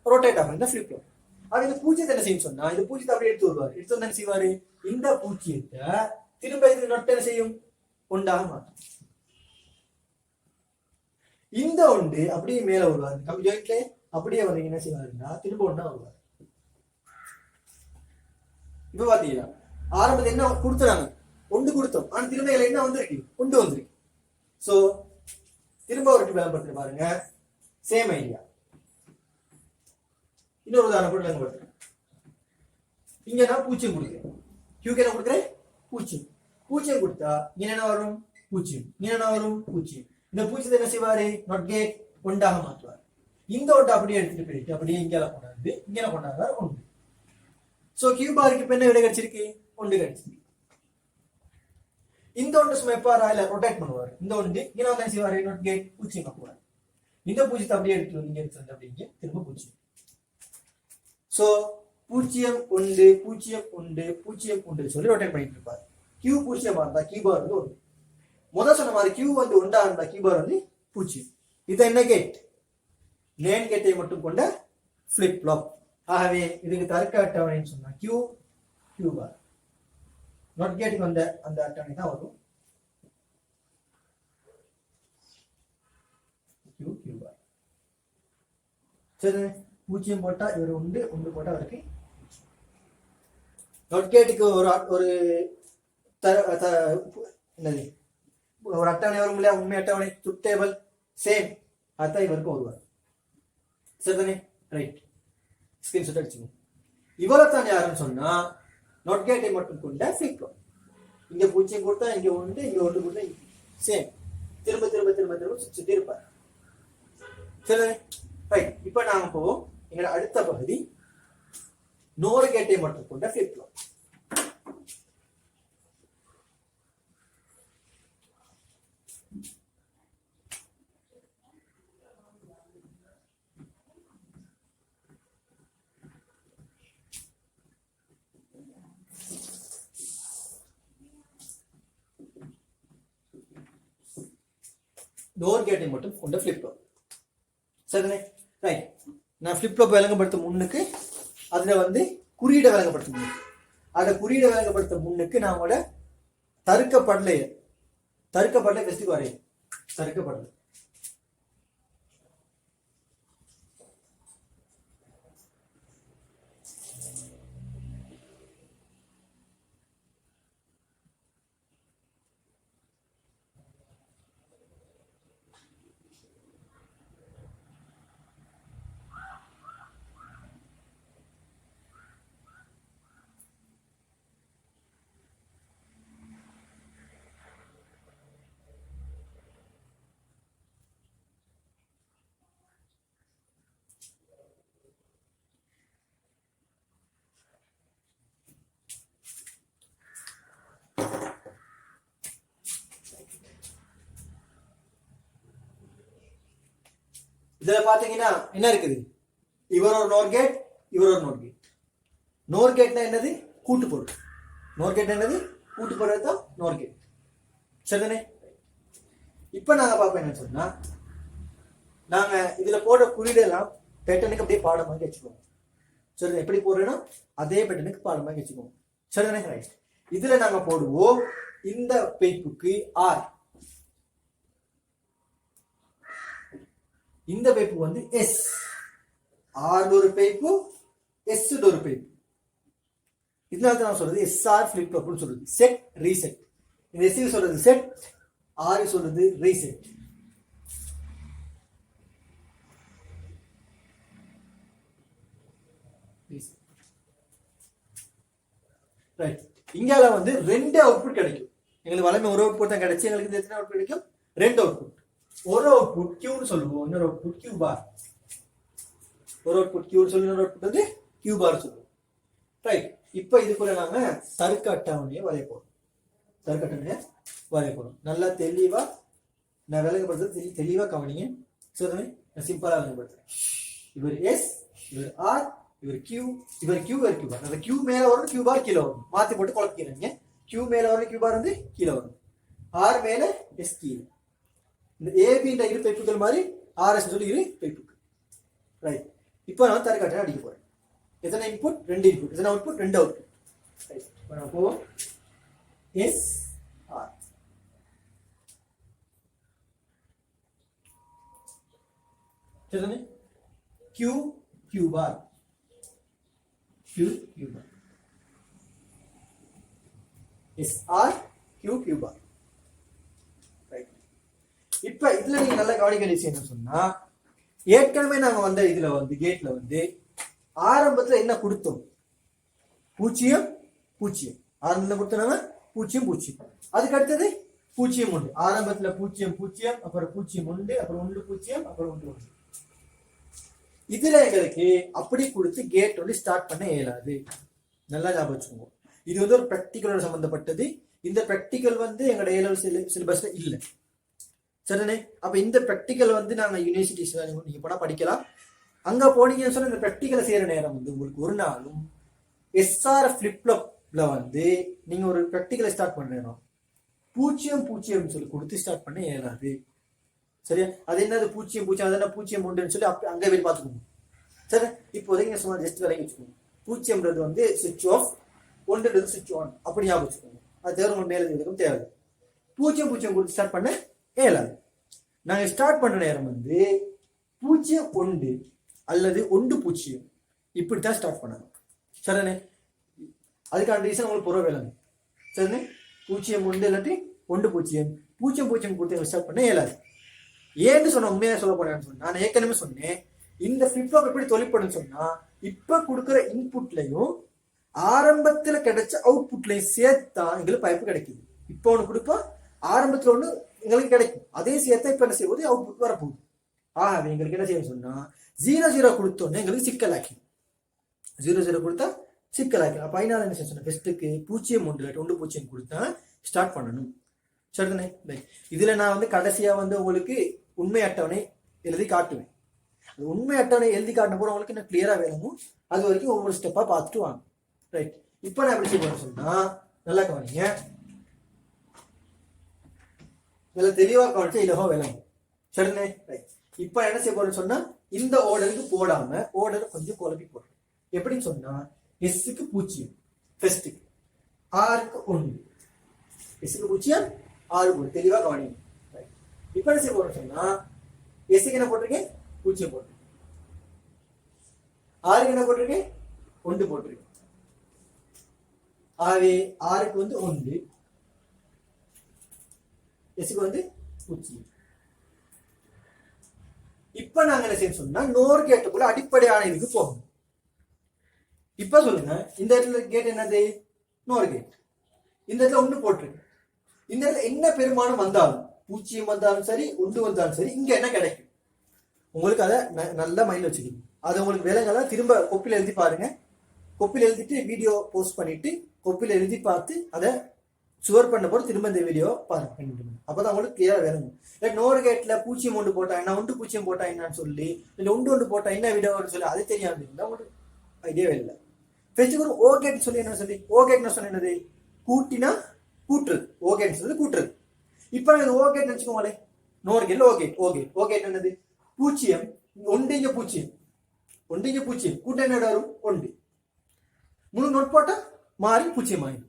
ரொட்டேட் ஆகும். இந்த ஃபிளிப் ஃப்ளாப் அவ இந்த பூஜ்ஜியத்தை என்ன செய்யும் சொன்னா இந்த பூஜ்ஜியத்தை அப்படியே எடுத்து வருவார். எடுத்து வந்து என்ன செய்வாரு, இந்த பூஜ்ஜியத்தை திரும்ப இது நொட்டை என்ன செய்யும், ஒன்றாக மாற்றும். இந்த ஒன்று அப்படியே மேல வருவார். ஜாயிண்ட்ல அப்படியே வந்து என்ன செய்வாருன்னா திரும்ப ஒன்றா வருவார். இப்ப பாத்தீங்கன்னா ஆரம்பத்தில் என்ன கொடுத்துறாங்க, ஒன்று கொடுத்தோம். ஆனா திரும்ப என்ன வந்திருக்கு, ஒன்று வந்திருக்கு. சோ திரும்ப ஒரு விளம்பரத்தை பாருங்க, சேம் ஐடியா. இன்னொரு உதாரணம் கூட விளம்பரத்துறேன். இங்க நான் பூச்சியம் கொடுக்குறேன், கியூக்கு என்ன கொடுக்குறேன், பூச்சியம். பூச்சியம் கொடுத்தா இங்க என்ன வரும், பூச்சியம். இங்க என்ன வரும், பூச்சியம். இந்த பூச்சியத்தை என்ன செய்வாரு, நாட் கேட் ஒன்றாக மாற்றுவார். இந்த ஒன்றை அப்படியே எடுத்துட்டு போயிட்டு அப்படியே இங்கே கொண்டாந்து இங்கே கொண்டாடுறாரு ஒன்று. சோ கியூ பாருக்கு இப்ப என்ன விட கிடைச்சிருக்கு, ஒன்று கிடைச்சிருக்கு. இந்த ஒன்று சும்மா எப்பாரா இல்ல ரொட்டேட் பண்ணுவார். இந்த ஒன்று இங்க என்ன செய்வாரு, நாட் கேட் பூச்சியம் போவார். இந்த பூச்சியத்தை அப்படியே எடுத்து நீங்க எடுத்து அப்படிங்க திரும்ப பூச்சியம். சோ பூச்சியம் ஒன்று பூச்சியம் ஒன்று பூச்சியம் ஒன்று சொல்லி ரொட்டேட் பண்ணிட்டு இருப்பாரு. கியூ பூச்சியமா இருந்தா கியூ பார் வந்து ஒன்று. முதல் சொன்ன மாதிரி கியூ வந்து ஒன்றா இருந்தா கியூ பார் வந்து பூச்சியம். இது என்ன கேட், நேன் கேட்டை மட்டும் கொண்ட ஃபிளிப் ஃப்ளாப். ஆகவே இதுக்கு தர்க்க அட்டவணைன்னு சொன்னா கியூ கியூ பார். நாட் கேட்டுக்கு வந்த அந்த அட்டவணை தான் வரும், கியூ கியூ பார். சரி, பூஜ்ஜியம் போட்டா இவர் உண்டு, ஒன்று போட்டா அவருக்கு. நாட் கேட்டுக்கு ஒரு என்னது ஒரு அட்டவணை வரும் இல்லையா, உண்மை அட்டவணை, ட்ரூத் டேபிள் சேம். அதான் இவருக்கு வருவார். சரிதானே, ரைட். ஸ்கிரீன்ஷாட் அடிச்சுங்க. இவ்வளவு தான் யாருன்னு சொன்னா நாட் கேட்டை மட்டும் கொண்ட ஃபிளிப் ஃப்ளாப். இங்க பூஜ்ஜியம் கொடுத்தா இங்க ஒன்று, இங்க ஒன்று கொடுத்தா சேம். திரும்ப திரும்ப திரும்ப திரும்ப சுத்தி இருப்பார். சரிதானே, ரைட். இப்ப நாம போவோம் எங்களோட அடுத்த பகுதி, நோர் கேட்டை மட்டும் கொண்ட ஃபிளிப் ஃப்ளாப். டோர் கேட்டை மட்டும் கொண்ட ஃபிளிப் ஃப்ளாப். சரிதானே, ரைட். நான் ஃபிளிப் ஃப்ளாப் விளங்கப்படுத்த முன்னுக்கு அதுல வந்து குறியீடை விளங்கப்படுத்த முன்னுக்கு, அதை குறியீடை விளங்கப்படுத்த முன்னுக்கு நான் கூட தருக்கப்படலையே ஃபெஸ்ட்டுக்கு வரையும். தருக்கப்படலை இதுல பாத்தீங்கன்னா என்ன இருக்குது, இவர் ஒரு நோர் கேட், இவர் ஒரு நோர் கேட். நோர் கேட்னா என்னது, கூட்டு பொருள். நோர் கேட் என்னது, கூட்டு பொருள் தான் நோர் கேட். சரிதானே, இப்ப நாங்க பார்ப்போம் என்ன சொன்னா, நாங்க இதுல போடுற குறியீடெல்லாம் பேட்டர்னுக்கு அப்படியே பாடமாக வச்சுக்கோங்க. சரி, எப்படி போடுறேன்னா அதே பேட்டர்னுக்கு பாடமாக வச்சுக்கோங்க. சரிதானே, ரைட். இதுல நாங்க போடுவோம் இந்த பைப்புக்கு ஆர், இந்த பைப்பு வந்து எஸ். ஆர் ஒரு பைப்பு, எஸ் ஒரு பைப்பு. இதனால நான் சொல்றது எஸ்ஆர் ஃபிளிப் ஃப்ளாப்னு சொல்றது. Set reset. இந்த எஸ் சொல்றது செட், ஆர் சொல்றது ரீசெட். ரைட். இங்கால வந்து ரெண்டு அவுட்புட் கிடைக்கும் எங்களுக்கு. வளமை ஒரு அவுட்புட் தான் கிடைச்சு எங்களுக்கு எத்தனை அவுட்புட் கிடைக்கும், ரெண்டு அவுட்புட். ஒரு அவுட்புட் கியூன்னு சொல்லுவோம், இன்னொரு அவுட்புட் கியூ பார். ஒரு அவுட்புட் கியூன்னு சொல்லி இன்னொரு அவுட்புட் வந்து கியூ பார் சொல்லுவோம். ரைட். இப்ப இதுக்குள்ள நாம தர்க்க அட்டவணையை வரைய போறோம். தர்க்க அட்டவணையை வரைய போறோம். நல்லா தெளிவா நான் விளங்கப்படுறது தெளிவா கவனிங்க. சரி, நான் சிம்பிளா விளங்கப்படுத்துறேன். இவர் எஸ், இவர் ஆர், இவர் கியூ, இவர் கியூ, இவர் கியூ பார். அந்த கியூ மேல வரும், கியூ பார் கீழே வரும். மாத்தி போட்டு குழப்பிக்கிறீங்க. கியூ மேல வரும், கியூ பார் வந்து கீழே வரும். ஆர் மேல, எஸ் கீழே. இந்த ஏபின்ற இரு பைப்புகள் மாதிரி ஆர்எஸ் சொல்லி இரு பைப்புக்கு. ரைட். இப்போ நான் தர்க்க அட்டவணை அடிக்க போறேன். எத்தனை இன்புட்? 2 இன்புட். எத்தனை அவுட்புட்? 2 அவுட்புட். ரைட். அப்போ எஸ் ஆர் சரிதானே? Q Q bar Q Q bar S R Q Q bar. Right. இப்ப இதுல நீங்க நல்ல கவனிக்க விஷயம் என்ன சொன்னா, ஏற்கனவே நாங்க வந்த இதுல வந்து கேட்ல வந்து ஆரம்பத்துல என்ன கொடுத்தோம்? 0 0. ஆரம்பத்துல கொடுத்தோம் 0 0. அதுக்கு அடுத்தது 0 1. ஆரம்பத்துல 0 0, அப்புறம் 0 1, அப்புறம் 1 0, அப்புறம் 1 1. இதுல எங்களுக்கு அப்படி கொடுத்து கேட் வந்து ஸ்டார்ட் பண்ண இயலாது. நல்லா ஞாபகம் வச்சுக்கோங்க. இது வந்து ஒரு பிராக்டிகலோட சம்பந்தப்பட்டது. இந்த பிராக்டிகல் வந்து எங்களோட ஏலெவல் சிலபஸ்ல இல்ல. சரிதானே? அப்ப இந்த பிராக்டிகல் வந்து நாங்க யூனிவர்சிட்டிஸ்ல நீங்க போனா படிக்கலாம். அங்க போனீங்கன்னு சொன்னா இந்த பிராக்டிகலை செய்யற நேரம் வந்து உங்களுக்கு ஒரு நாளும் எஸ்ஆர் ஃபிளிப்ல வந்து நீங்க ஒரு பிராக்டிகலை ஸ்டார்ட் பண்றோம் 0 0 சொல்லி கொடுத்து ஸ்டார்ட் பண்ண இயலாது. சரியா? அது என்னது 0 0, அது என்ன 0 1 சொல்லி அங்க போய் பார்த்துக்கோங்க. சரி, இப்போதைக்கு நீங்க சும்மா ஜஸ்ட் விளங்கி வச்சுக்கோங்க. 0ன்றது வந்து சுவிட்ச் ஆஃப், 1ன்றது சுவிட்ச் ஆன். அப்படி ஞாபகம் வச்சுக்கோங்க. அது தேவை உங்களுக்கு மேலே எதுக்கும் தேவை. 0 0 கொடுத்து ஸ்டார்ட் பண்ண இயலாது. நாங்க ஸ்டார்ட் பண்ற நேரம் வந்து 0 1 அல்லது 1 0 இப்படித்தான் ஸ்டார்ட் பண்ணணும். சரிதானே? அதுக்கான ரீசன் உங்களுக்கு புற வேலை. சரிதானே? 0 1 இல்லாட்டி 1 0 0 0 கொடுத்து ஸ்டார்ட் பண்ண இயலாது. ஏன்னு சொன்ன உண்மையா சொல்ல போறேன்னு சொன்னா, நான் ஏற்கனவே சொன்னேன், இந்த ஃபிளிப் ஃப்ளாப் எப்படி தொழிற்படும் சொன்னா, இப்ப கொடுக்குற இன்புட்லையும் ஆரம்பத்துல கிடைச்ச அவுட்புட்லையும் சேர்த்தா எங்களுக்கு பைப்பு கிடைக்குது. இப்போ ஒண்ணு கொடுப்போம், ஆரம்பத்துல ஒண்ணு எங்களுக்கு கிடைக்கும். அதே சேர்த்தா இப்ப என்ன செய்வது அவுட்புட் வரப்போகுது. ஆகவே எங்களுக்கு என்ன செய்யணும் சொன்னா 0 0 கொடுத்தோன்னே எங்களுக்கு சிக்கலாக்கி 0 0 கொடுத்தா சிக்கலாக்கி. அப்ப அதனால என்ன செய்ய சொன்ன ஃபெஸ்ட்டுக்கு 0 1 1 0 கொடுத்தா ஸ்டார்ட் பண்ணணும். சரிதானே? இதுல நான் வந்து கடைசியா வந்து உங்களுக்கு உண்மை அட்டவணை எழுதி காட்டுவேன். உண்மை அட்டவணை எழுதி காட்டின போது உங்களுக்கு என்ன கிளியரா வேணுமோ அது வரைக்கும் ஒவ்வொரு ஸ்டெப்பா பார்த்துட்டு வாங்க. ரைட். இப்ப நான் எப்படி செய்ய சொன்னா நல்லா கவனிங்க, நல்ல தெளிவா கவனிச்சா இலவா விளங்கும். சரிதானே? ரைட். இப்ப என்ன செய்ய போறேன்னு சொன்னா இந்த ஆர்டருக்கு போடாம ஆர்டர் கொஞ்சம் குழப்பி போடுறேன். எப்படின்னு சொன்னா எஸ்க்கு 0 ஃபெஸ்ட்டுக்கு, ஆருக்கு 1, எஸ்க்கு 0 6 போடு. தெளிவா கவனிங்க. இப்ப என்ன செய்ய போறேன்னு சொன்னா எஸ்க்கு என்ன போட்டிருக்கேன் 0 போட்டிருக்கேன், ஆருக்கு என்ன போட்டிருக்கேன் 1 போட்டிருக்கேன். ஆகவே ஆருக்கு வந்து 1, எஸ்க்கு வந்து 0. இப்ப நாங்க என்ன செய்ய சொன்னா நோர் கேட்டுக்குள்ள அடிப்படையான இதுக்கு போகணும். இப்ப சொல்லுங்க, இந்த இடத்துல கேட் என்னது நோர் கேட். இந்த இடத்துல 1 போட்டிருக்கு. இந்த இடத்துல என்ன பெருமானம் வந்தாலும் 0 வந்தாலும் சரி 1 வந்தாலும் சரி இங்க என்ன கிடைக்கும் உங்களுக்கு அதை நல்லா மைண்ட்ல வச்சுக்கணும். அது உங்களுக்கு விலங்கல திரும்ப கொப்பில எழுதி பாருங்க. கொப்பில எழுதிட்டு வீடியோ போஸ்ட் பண்ணிட்டு கொப்பில எழுதி பார்த்து அதை சுவர் பண்ண போது திரும்ப இந்த வீடியோ பாருங்க. அப்பதான் உங்களுக்கு கிளியரா வேணும். நோர் கேட்ல 0 1 போட்டா என்ன, 1 0 போட்டா என்னன்னு சொல்லி, இல்ல 1 1 போட்டா என்ன வீடியோ சொல்லி அது தெரியாது. உங்களுக்கு ஐடியாவே இல்லை. ஃபெஸ்டிவல் ஓ கேட் சொல்லி என்ன சொல்லி ஓ கேட் சொன்ன என்னது கூட்டினா கூட்டுறது. ஓ கேட் சொல்லி கூட்டுறது. இப்ப இது ஓ கேட் நினைச்சுக்கோங்களே, நோர் கேட்ல ஓ கேட் ஓ கேட் என்னது 0 1 இங்க 0 1 இங்க 0 கூட்ட என்ன வரும் 1 3 நோட் போட்டா மாறி 0 ஆயிடும்.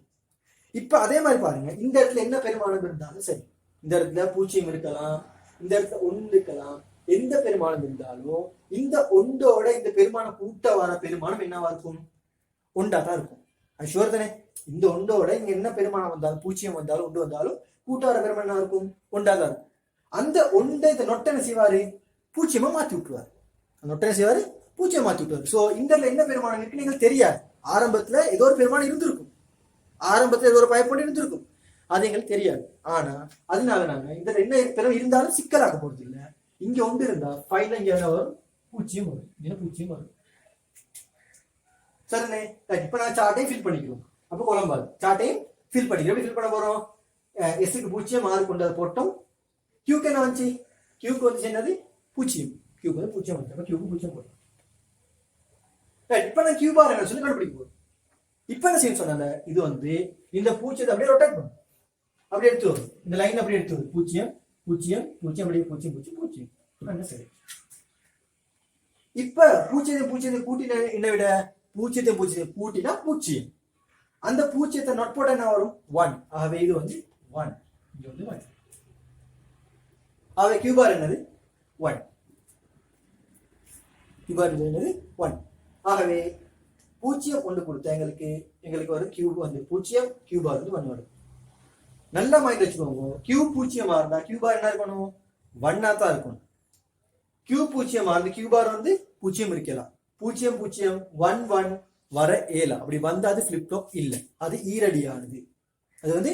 இப்ப அதே மாதிரி பாருங்க, இந்த இடத்துல என்ன பெருமானம் இருந்தாலும் சரி, இந்த இடத்துல 0 இருக்கலாம், இந்த இடத்துல 1 இருக்கலாம், எந்த பெருமானம் இருந்தாலும் இந்த 1ஓட இந்த பெருமானம் கூட்ட வர பெருமானம் என்னவா இருக்கும் 1ஆ தான் இருக்கும். அது ஷுவர் தானே? இந்த 1ஓட இங்க என்ன பெருமானம் வந்தாலும் 0 வந்தாலும் 1 வந்தாலும் கூட்ட வர பெருமானம் என்ன இருக்கும் 1ஆ தான் இருக்கும். அந்த 1 இந்த நொட்டை என்ன செய்வாரு 0 மாத்தி விட்டுருவாரு. நொட்டை செய்வாரு 0 மாத்தி விட்டுருவாரு. சோ இந்த இடத்துல என்ன பெருமானம் இருக்கு நீங்க தெரியாது. ஆரம்பத்துல ஏதோ ஒரு பெருமானம் இருந்திருக்கும், ஆரம்பத்துல ஏதோ ஒரு பயப்பட்டு இருந்திருக்கும், அது எங்களுக்கு தெரியாது. ஆனா அதனால நாங்க இந்த என்ன பெரும் இருந்தாலும் சிக்கலாக்க போறது இல்லை. இங்க 1 இருந்தா ஃபைனல் இங்க என்ன வரும் 0 வரும், இங்க 0 வரும். சரிண்ணே? இப்ப நான் சார்ட்டையும் ஃபில் பண்ணிக்கிறோம். அப்ப குழம்பாது, சார்ட்டையும் ஃபில் பண்ணிக்கிறோம். எப்படி ஃபில் பண்ண போறோம்? எஸ்க்கு 0 மாறு கொண்டு போட்டோம். கியூக்கு என்ன வந்துச்சு? கியூக்கு வந்து என்னது 0, கியூக்கு வந்து 0 வந்து, அப்ப கியூக்கு 0 போட்டோம். இப்ப நான் கியூ பார் என்ன சொல்லி கண்டுபிடிக்க போறோம். இப்ப என்ன செய்ய சொன்னாங்க, இது வந்து இந்த 0 அப்படியே ரொட்டேட் பண்ணும், அப்படியே எடுத்து வரும். இந்த லைன் அப்படியே எடுத்து வரும் 0 0 0 அப்படியே 0 0 0. சரி, இப்ப 0 0 கூட்டின என்ன விட பூஜ்ஜியம் கூட்டினா பூஜ்ஜியம். அந்த பூஜ்ஜியத்தை நோட் போட என்ன வரும் 1. ஆகவே இது வந்து 1. இது வந்து 1. ஆகவே கியூ பார் என்னது 1. கியூ பார் என்னது 1. ஆகவே பூஜ்ஜியம் கொண்டு கொடுத்தா எங்களுக்கு வரும் கியூப் வந்து பூஜ்ஜியம், கியூ பார் வந்து 1 வரும். நல்ல மைண்ட் வச்சுக்கோங்க. கியூ பூஜ்ஜியமா இருந்தா கியூ பார் என்ன இருக்கணும் 1 தான் இருக்கணும். கியூ பூஜ்ஜியமா இருந்து கியூ பார் வந்து பூஜ்ஜியம் இருக்கலாம். 0 1 1 வர இயலாம். அப்படி வந்தா அது ஃபிளிப் ஃப்ளாப் இல்ல, அது ஈரடியானது. அது வந்து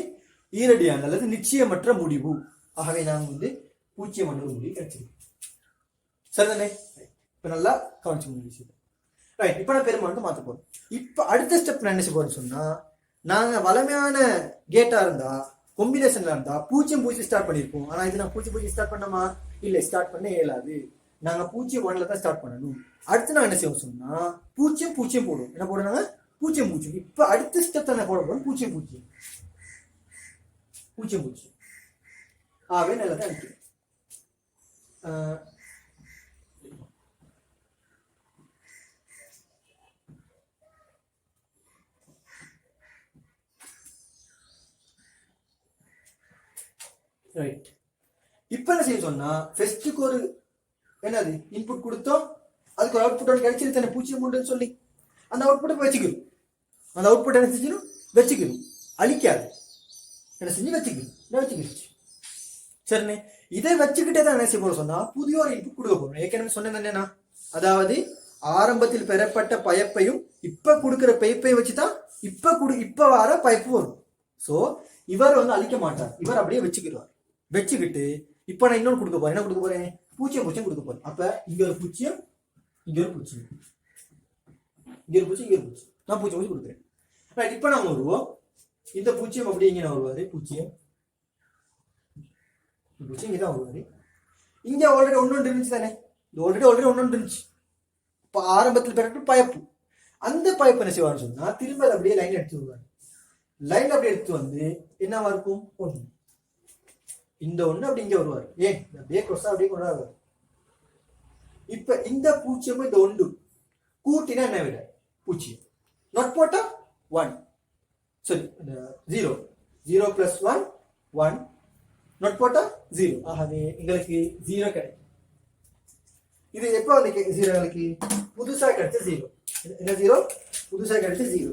ஈரடியானது அல்லது நிச்சயமற்ற முடிவு. ஆகவே நாங்க வந்து 0 முடிவு கிடைச்சிருக்கு. சரிதானே? இப்ப நல்லா கவனிச்சு விஷயம். ரைட், இப்ப நான் பெருமாள் மாத்த போறோம். இப்ப அடுத்த ஸ்டெப் நான் என்ன செய்ய போறேன்னு சொன்னா, நாங்க வளமையான கேட்டா இருந்தா காம்பினேஷன்ல இருந்தா 0 ஸ்டார்ட் பண்ணிருப்போம். ஆனா இது நான் 0 ஸ்டார்ட் பண்ணமா இல்ல, ஸ்டார்ட் பண்ண இயலாது. நாங்க 0 1 தான் ஸ்டார்ட் பண்ணணும். அடுத்து நான் என்ன செய்வோம் சொன்னா 0 போடுவோம். என்ன போடுறாங்க 0. இப்ப அடுத்த ஸ்டெப் என்ன போட போறோம் 0. ஆவே நல்லதான் இருக்கு. ரைட், இப்ப என்ன செய்ய சொன்னா ஃபர்ஸ்ட்டுக்கு ஒரு என்னது இன்புட் கொடுத்தோம், அதுக்கு ஒரு அவுட்புட் ஒன்று கிடைச்சிரு தானே 0 சொல்லி அந்த அவுட்புட்டை வச்சுக்கணும். அந்த அவுட்புட் என்ன செஞ்சிடும் வச்சுக்கணும், அழிக்காது. என்ன செஞ்சு வச்சுக்கணும். சரிண்ணே, இதை வச்சுக்கிட்டே தான் என்ன செய்ய போறோம் சொன்னா புதிய ஒரு இன்புட் கொடுக்க போறோம். ஏற்கனவே சொன்னது என்னன்னா, அதாவது ஆரம்பத்தில் பெறப்பட்ட பைப்பையும் இப்ப கொடுக்கிற பைப்பையும் வச்சுதான் இப்ப வர பைப்பு வரும். சோ இவர் வந்து அழிக்க மாட்டார், இவர் அப்படியே வச்சுக்கிடுவார். வச்சுக்கிட்டு இப்ப நான் இன்னொன்று கொடுக்க போறேன். என்ன கொடுக்க போறேன் 0 கொடுக்க போறேன். அப்ப இங்க ஒரு 0, இங்க ஒரு 0, இங்க ஒரு 0, இங்க ஒரு 0. நான் 0 கொடுக்குறேன். ரைட், இப்ப நாம வருவோம். இந்த 0 அப்படியே இங்க நான் வருவாரு 0 இங்கதான் வருவாரு. இங்க ஆல்ரெடி ஒன்று இருந்துச்சு தானே, ஆல்ரெடி ஒன்று இருந்துச்சு. இப்ப ஆரம்பத்தில் பெறப்பட்ட பைப்பு, அந்த பைப் என்ன செய்வாருன்னு சொன்னா திரும்ப அப்படியே லைன் எடுத்து வருவாரு. லைன் அப்படி எடுத்து வந்து என்னவா இருக்கும் 1. இந்த 1 அப்படி இங்க வருவார். ஏன் அப்படியே கொஸ்டா அப்படியே கொண்டு வருவார். இப்ப இந்த 0 இந்த 1 கூட்டினா என்ன விட 0. நோட் போட்டா 1, சரி 0. 0 + 1 1. நோட் போட்டா 0. ஆகவே எங்களுக்கு 0 கிடைக்கும். இது எப்ப வந்து 0 எங்களுக்கு புதுசா கிடைச்ச 0. என்ன 0 புதுசா கிடைச்ச 0.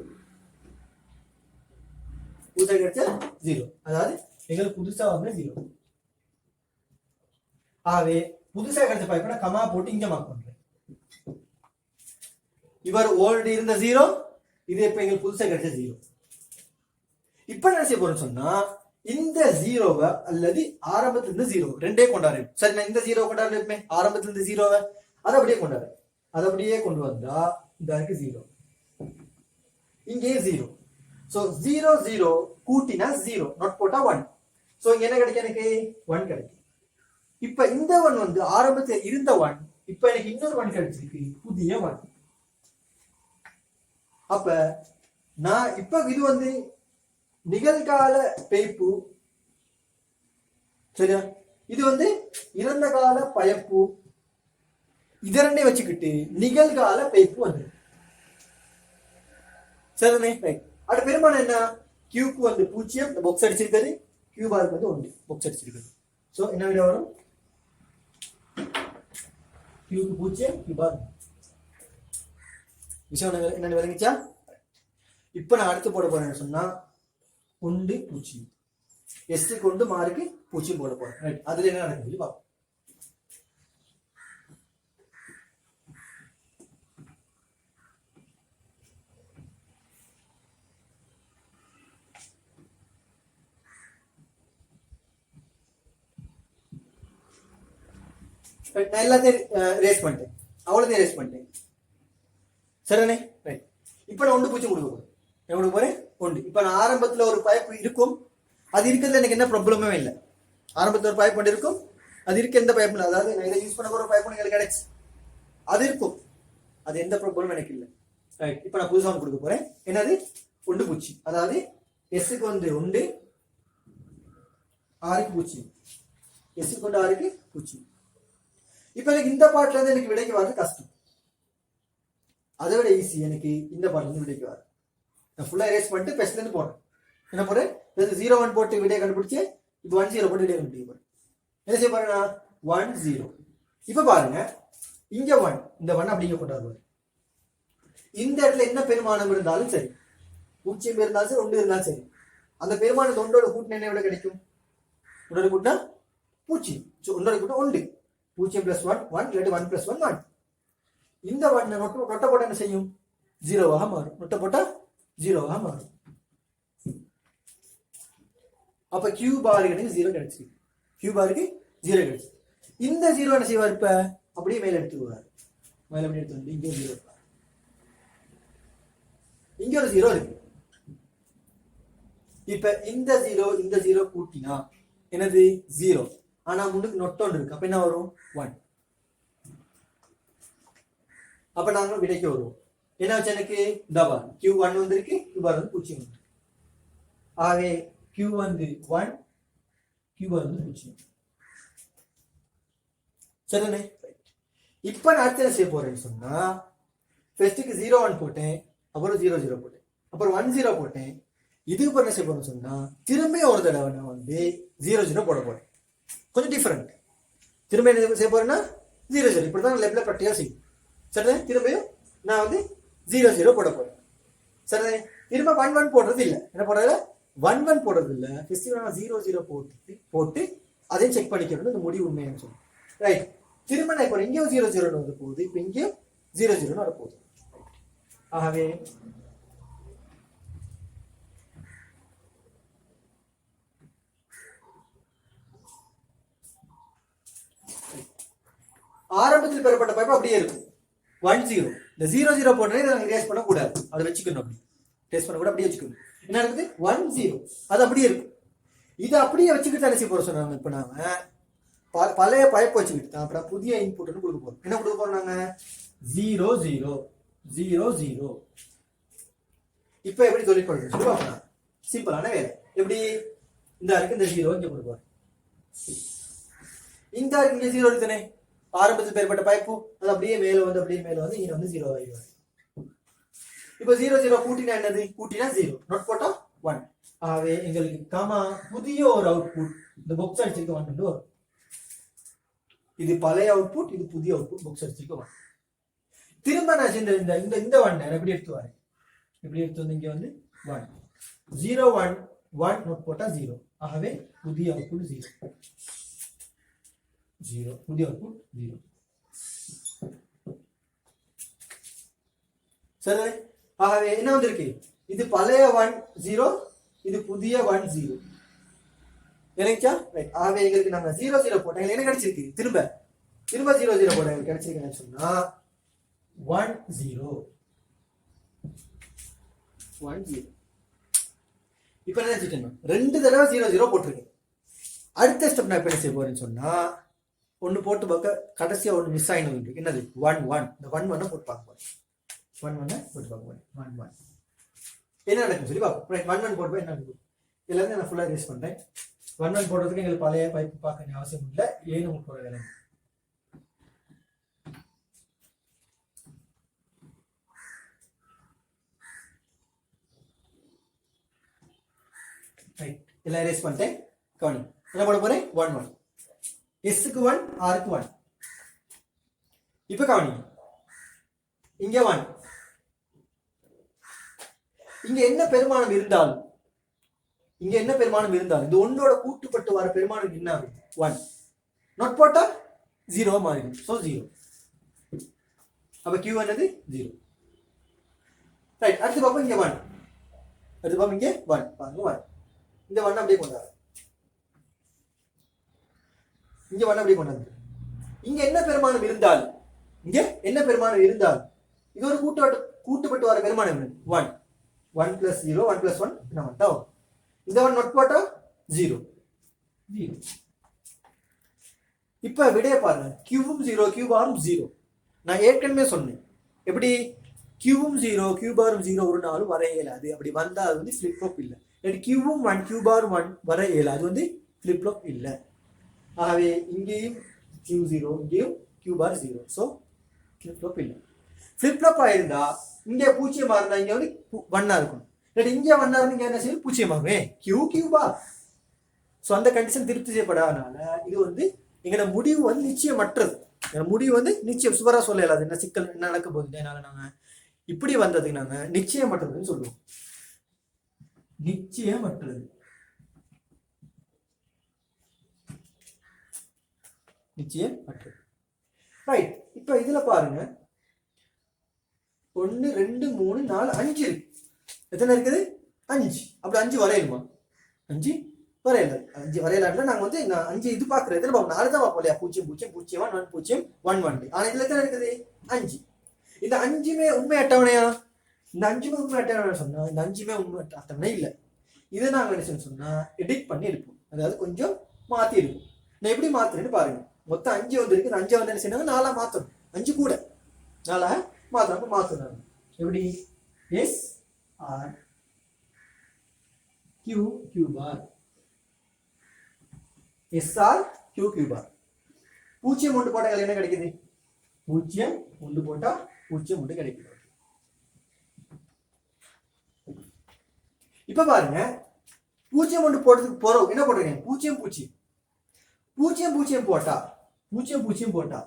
புதுசா கிடைச்ச 0, அதாவது எங்களுக்கு புதுசா வந்து 0. ஆகவே புதுசா கிடைச்ச பைப்பை நான் கமா போட்டு இங்க மார்க் பண்றேன். இவர் ஆல்ரெடி இருந்த 0, இது இப்ப எங்களுக்கு புதுசா கிடைச்ச 0. இப்ப என்ன செய்ய போறேன்னு சொன்னா இந்த 0வை அல்லது ஆரம்பத்துல இருந்து 0 ரெண்டே கொண்டாடுறேன். சரி, நான் இந்த 0 கொண்டாடுறேன், ஆரம்பத்துல இருந்து 0வை அதை அப்படியே கொண்டாடுறேன். அதை அப்படியே கொண்டு வந்தா இந்த 0, இங்கே 0. சோ 0 0 கூட்டினா 0, நோட் போட்டா 1. சோ இங்க என்ன கிடைக்கும் எனக்கு 1 கிடைக்கும். இப்ப இந்த 1 வந்து ஆரம்பத்துல இருந்த 1, இப்ப எனக்கு இன்னொரு 1 கிடைச்சிருக்கு, புதிய 1. அப்ப நான் இப்ப இது வந்து நிகழ்கால பைப்பு, சரியா? இது வந்து இறந்த கால பைப்பு. இதரண்டே வச்சுக்கிட்டு நிகழ்கால பைப்பு வந்து சரிதானே? ரைட், அடுத்த பெருமானம் என்ன கியூக்கு வந்து 0 பாக்ஸ் அடிச்சிருக்காரு, கியூ பாருக்கு வந்து 1 பாக்ஸ் அடிச்சிருக்காரு. சோ என்ன விட வரும் கியூக்கு 0 கியூ பார். விஷயம் என்ன விளங்கிச்சா? இப்ப நான் அடுத்து போட போறேன்னு சொன்னா 1 0 எஸ் கொண்டு மார்க்கு 0 போட போறேன். ரைட், அதுல என்ன நடக்குது பாப்போம். நான் எல்லாத்தையும் ரேஸ் பண்ணிட்டேன், அவ்வளோதையும் ரேஸ் பண்ணிட்டேன். சரிதானே? ரைட், இப்போ நான் 1 0 கொடுக்க போறேன். என்ன கொடுக்க போறேன் 1. இப்போ நான் ஆரம்பத்தில் ஒரு பைப் இருக்கும், அது இருக்கிறதுல எனக்கு என்ன ப்ராப்ளமே இல்லை. ஆரம்பத்தில் ஒரு பைப் ஒன்று இருக்கும், அது இருக்க எந்த பைப் இல்லை. அதாவது நான் இதை யூஸ் பண்ண போற பைப் எனக்கு கிடைச்சு அது இருக்கும், அது எந்த ப்ராப்ளமும் எனக்கு இல்லை. ரைட், இப்போ நான் புதுசாக கொடுக்க போறேன். என்னது 1 0, அதாவது எஸ்க்கு வந்து 1 6க்கு 0, எஸ்க்கு வந்து 6க்கு 0. இப்ப எனக்கு இந்த பாட்டுல இருந்து எனக்கு விடைக்கு வர்றது கஷ்டம். அதை விட ஈஸி எனக்கு இந்த பாட்டு விடைக்கு வர நான் ஃபுல்லாக erase பண்ணிட்டு பெஸ்ட்லேருந்து போடுறேன் என்ன போடுறேன் 0 1 போட்டு விடையை கண்டுபிடிச்சி இப்போ 1 0 போட்டு விடையை கண்டுபிடிக்க போறேன் என்ன செய்ய போறேன்னா 1 0 இப்போ பாருங்க இங்க 1 இந்த 1 அப்படிங்க கொண்டாடுவார் இந்த இடத்துல என்ன பெருமானம் இருந்தாலும் சரி 0 இருந்தாலும் சரி 1 இருந்தாலும் சரி அந்த பெருமானம் ஒன்றோட கூட்டின என்ன விட கிடைக்கும் ஒன்றோட கூட்டினா 0 ஒன்றோட கூட்டினா 1 0 plus 1 1 இல்லாட்டி 1 plus 1 1 இந்த 1 நொட்ட போட்டா என்ன செய்யும் 0 மாறும் நொட்ட போட்டா 0 மாறும் அப்ப Q பாருக்கு எனக்கு 0 கிடைச்சு Q பாருக்கு 0 கிடைச்சு இந்த 0 என்ன செய்வார் இப்ப அப்படியே மேல எடுத்துருவார் மேல அப்படியே எடுத்து வந்து இங்க 0 இங்க ஒரு 0 இருக்கு இப்ப இந்த 0 கூட்டினா என்னது 0 ஆனா முன்னுக்கு நொட்டோண்டு இருக்கு அப்ப என்ன வரும் 1 அப்ப நாங்க விடைக்கு வருவோம் என்ன வச்சு எனக்கு டபுள் Q1 வந்திருக்கு Q பார் வந்து 0 வந்து ஆகவே Q வந்து 1 Q பார் வந்து 0 சரிண்ணே இப்ப நான் அடுத்த என்ன செய்ய போறேன்னு சொன்னா ஃபர்ஸ்ட்டுக்கு 0 1 போட்டேன் அப்புறம் 0 0 போட்டேன் அப்புறம் 1 0 போட்டேன் இதுக்கு என்ன செய்ய போறேன்னு சொன்னா திரும்ப ஒரு தடவை நான் வந்து 0 0 போட போறேன் கொஞ்சம் டிஃபரெண்ட் திரும்ப என்ன செய்ய போறேன்னா 0 0 இப்படிதான் லெப்ல பட்டியா செய்யும் சரிண்ணே திரும்பியும் நான் வந்து 0 0 போட போறேன் சரிண்ணே திரும்ப 1 1 போடுறது இல்லை என்ன போடுறது 1 1 போடுறது இல்லை ஃபர்ஸ்ட் நான் 0 0 போட்டு அதையும் செக் பண்ணிக்கிறது இந்த முடிவு உண்மையானு சொல்லி ரைட் திரும்ப நான் இப்போ இங்கேயும் 0 0 வர போகுது இப்போ இங்கேயும் 0 0 வர போகுது ஆகவே ஆரம்பத்தில் பெறப்பட்ட பைப்பு அப்படியே இருக்கும் 1 0 இந்த 0 0 போட்டே இதை erase பண்ண கூடாது அதை வச்சுக்கணும் அப்படி டெஸ்ட் பண்ண கூட அப்படியே வச்சுக்கணும் என்ன இருக்குது 1 0 அது அப்படியே இருக்கும் இதை அப்படியே வச்சுக்கிட்டு என்ன செய்ய போற சொன்னாங்க இப்போ நாம பழைய பைப் வச்சுக்கிட்டு அப்புறம் புதிய இன்புட் கொடுக்க போறோம் என்ன கொடுக்க போறோம் நாங்க 0 0 0 0 இப்போ எப்படி சொல்லி கொடுக்கணும் சொல்லி பார்க்கலாம் சிம்பிளான வேலை எப்படி இந்த இருக்கு இந்த 0 இங்க கொடுப்போம் இந்த இருக்கு இங்க 0 இருக்குனே ஆரம்பத்தில் பெறப்பட்ட பைப்பு அது அப்படியே மேல வந்து இங்க வந்து 0 ஆயிடும் இப்போ 0 0 கூட்டினா என்னது கூட்டினா 0 நோட் போட்டா 1 ஆகவே எங்களுக்கு கமா புதிய ஒரு அவுட்புட் இந்த பாக்ஸ் அடிச்சிருக்க 1 வரும் இது பழைய அவுட்புட் இது புதிய அவுட்புட் பாக்ஸ் அடிச்சிருக்க 1 திரும்ப நான் இந்த 1 எப்படி எடுத்து வரேன் எப்படி எடுத்து வந்து இங்க வந்து 1 0 1 1 நோட் போட்டா 0 ஆகவே புதிய அவுட்புட் 0 0 புதிய அவுட்புட் 0 சரி ஆகவே என்ன வந்திருக்கு இது பழைய 1 0 இது புதிய 1 0 எனக்குச்சா ரைட் ஆகவே எங்களுக்கு நாங்க 0 0 போட்டோம் என்ன கிடைச்சிருக்கு திரும்ப 0 0 போட கிடைச்சிருக்குன்னு சொன்னா 1 0 1 0 இப்போ என்ன செஞ்சிட்டேன் ரெண்டு தடவை 0 0 போட்டிருக்கேன் அடுத்த ஸ்டெப் நான் என்ன செய்ய போறேன்னு சொன்னா ஒன்னு போட்டு பார்க்க கடைசியா ஒன்னு மிஸ் ஆயினது இருக்கு என்னது 1 1 இந்த 1 1 போட்டு பார்க்க போறேன் 1 1 போட்டு பார்க்க போறேன் 1 1 என்ன நடக்கும் சொல்லி பார்ப்போம் ரைட் 1 1 போட்டு என்ன நடக்கும் எல்லாமே நான் ஃபுல்லா erase பண்றேன் 1 1 போடுறதுக்கு எங்களுக்கு பழைய பைப் பார்க்க வேண்டிய அவசியம் இல்லை ஏன்னு போட வேணும் ரைட் எல்லாம் erase பண்ணிட்டேன் கவனி என்ன போட போறேன் 1 1 எஸ்க்கு 1 ஆருக்கு 1 இப்ப கவனி இங்க 1 இங்க என்ன பெருமானம் இருந்தாலும் இந்த ஒன்னோட கூட்டுப்பட்டு வர பெருமானம் என்ன 1 நாட் போட்டா 0 மாறிடும் சோ 0 அப்ப Q என்னது 0 ரைட் அடுத்து பாப்போம் இங்க 1 அடுத்து பாப்போம் இங்க 1 பாருங்க 1 இந்த 1 அப்படியே கொண்டாரு இங்க 1 அப்படியே கொண்டாரு இங்க என்ன பெருமானம் இருந்தால் இது ஒரு கூட்டுப்பட்டு வர பெருமானம் 1 1 plus 0 1 plus 1 என்ன வந்தா இந்த 1 நோட் போட்டா 0 இப்ப விடைய பாருங்க கியூவும் 0 Q பாரும் 0 நான் ஏற்கனவே சொன்னேன் எப்படி கியூவும் 0 Q பாரும் 0 ஒரு நாளும் வர இயலாது அப்படி வந்தா அது வந்து ஃபிளிப் ஃப்ளாப் இல்ல கியூவும் 1 Q பாரும் 1 வர இயலாது அது வந்து ஃபிளிப் ஃப்ளாப் இல்ல ஆகவே இங்கேயும் Q0 இங்கேயும் Q பார் 0 சோ ஃபிளிப் ஃப்ளாப் இல்ல ஃபிளிப் ஃப்ளாப் ஆயிருந்தா இங்கே பூஜ்ஜியமா இருந்தா இங்க வந்து 1 இருக்கும், இல்லாட்டி இங்கே 1 இருந்தா இங்க என்ன செய்யும் பூஜ்ஜியமாகுமே, கியூ கியூ பார். ஸோ அந்த கண்டிஷன் திருப்தி செய்யப்படாதனால இது வந்து எங்களோட முடிவு வந்து நிச்சயமற்றது. முடிவு வந்து நிச்சயம் சுவரா சொல்லல, அது என்ன சிக்கல் என்ன நடக்க போகுது, அதனால நாங்க இப்படி வந்ததுக்கு நாங்க நிச்சயமற்றதுன்னு சொல்லுவோம். நிச்சயமற்றது, நிச்சயமற்றது. ரைட். இப்ப இதுல பாருங்க 1 2 3 4 5 இருக்கு. எத்தனை இருக்குது? 5. அப்படி 5 வரையலுமா? 5 வரையல. 5 வரையலாம்னா நாங்க வந்து 5 இது பாக்குறது எத்தனை பார்ப்போம்? 4 தான் பார்ப்போம் இல்லையா? 0 0 0 1 1 0 1 1. ஆனா இதுல எத்தனை இருக்குது? 5. இந்த 5மே உண்மை அட்டவணையா? இந்த 5மே உண்மை அட்டவணை சொன்னா இந்த 5மே உண்மை அட்டவணை இல்ல. இதை நாங்க என்ன சொன்னா எடிட் பண்ணி எடுப்போம், அதாவது கொஞ்சம் மாத்தி எடுப்போம். நான் எப்படி மாத்துறேன்னு பாருங்க. மொத்தம் 5 வந்து இருக்கு, 5 வந்து என்ன செய்யணும்? 4 மாத்தணும். 5 கூட 4 மாத்தணும். மாத்தணும் எப்படி? S R Q Q bar, SR Q Q bar. 0 1 போட்டா என்ன கிடைக்குது? 0 1 போட்டா 0 1 கிடைக்குது. இப்ப பாருங்க 0 1 போட்டதுக்கு போறோம் என்ன போடுறீங்க? 0 0 0 0 போட்டா 0 0 போட்டா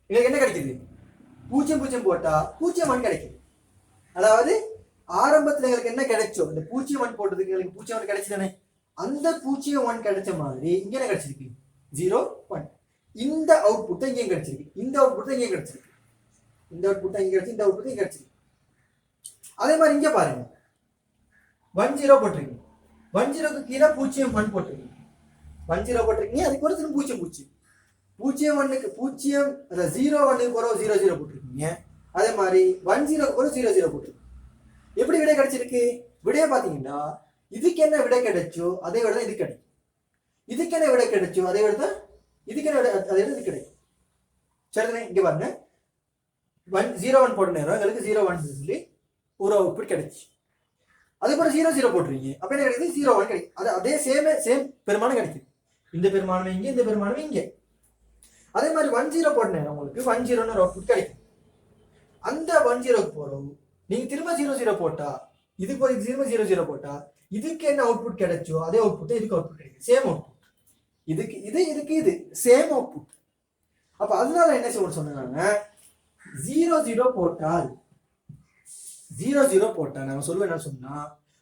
எங்களுக்கு என்ன கிடைக்குது? 0 0 போட்டா 0 1 கிடைக்குது. அதாவது ஆரம்பத்துல எங்களுக்கு என்ன கிடைச்சோ இந்த 0 1 போட்டதுக்கு எங்களுக்கு 0 1 கிடைச்சதானே, அந்த 0 1 கிடைச்ச மாதிரி இங்க என்ன கிடைச்சிருக்கு? 0 1. இந்த அவுட்புட் இங்கே கிடைச்சிருக்கு, இந்த அவுட்புட் இங்கே கிடைச்சிருக்கு, இந்த அவுட்புட் இங்கே கிடைச்சி, இந்த அவுட்புட் இங்கே கிடைச்சிருக்கு. அதே மாதிரி இங்க பாருங்க 1 0 போட்டிருக்கீங்க, 1 0க்கு கீழே 0 1 போட்டிருக்கீங்க, 1 0 போட்டிருக்கீங்க, அதுக்கு ஒரு 0 0 0 1க்கு 0 அதாவது 0 1க்கு ஒரு 0 0 போட்டிருக்கீங்க. அதே மாதிரி 1 0க்கு ஒரு 0 0 போட்டிருக்கீங்க. எப்படி விடை கிடைச்சிருக்கு? விடையை பாத்தீங்கன்னா இதுக்கு என்ன விடை கிடைச்சோ அதே விட தான் இது கிடைக்கும், இதுக்கு என்ன விடை கிடைச்சோ அதே விட தான் இதுக்கு என்ன விட அதே விட இது கிடைக்கும். சரிதானே? இங்க பாருங்க 0 1 போட்ட நேரம் எங்களுக்கு 0 1 சொல்லி ஒரு அவுட்புட் கிடைச்சு, அதே போல 0 0 போட்டுருவீங்க, அப்ப என்ன கிடைக்குது? 0 1 கிடைக்கும். அது அதே சேம் பெருமானம் கிடைக்குது, இந்த பெருமானம் இங்க, இந்த பெருமானம் இங்க. அதே மாதிரி 1 0 போட்ட நேரம் உங்களுக்கு 1 0 ஒரு அவுட்புட் கிடைக்கும். அந்த 1 0க்கு போறோம் நீங்க திரும்ப 0 0 போட்டா இதுக்கு போய் திரும்ப 0 0 போட்டா இதுக்கு என்ன அவுட்புட் கிடைச்சோ அதே அவுட்புட் இதுக்கு அவுட்புட் கிடைக்கும், சேம் அவுட்புட். இதுக்கு இது சேம் அவுட்புட். அப்ப அதனால என்ன செய்ய சொன்னாங்க? 0 0 போட்டால் 0 0 போட்டா நம்ம சொல்லுவேன் என்ன சொன்னா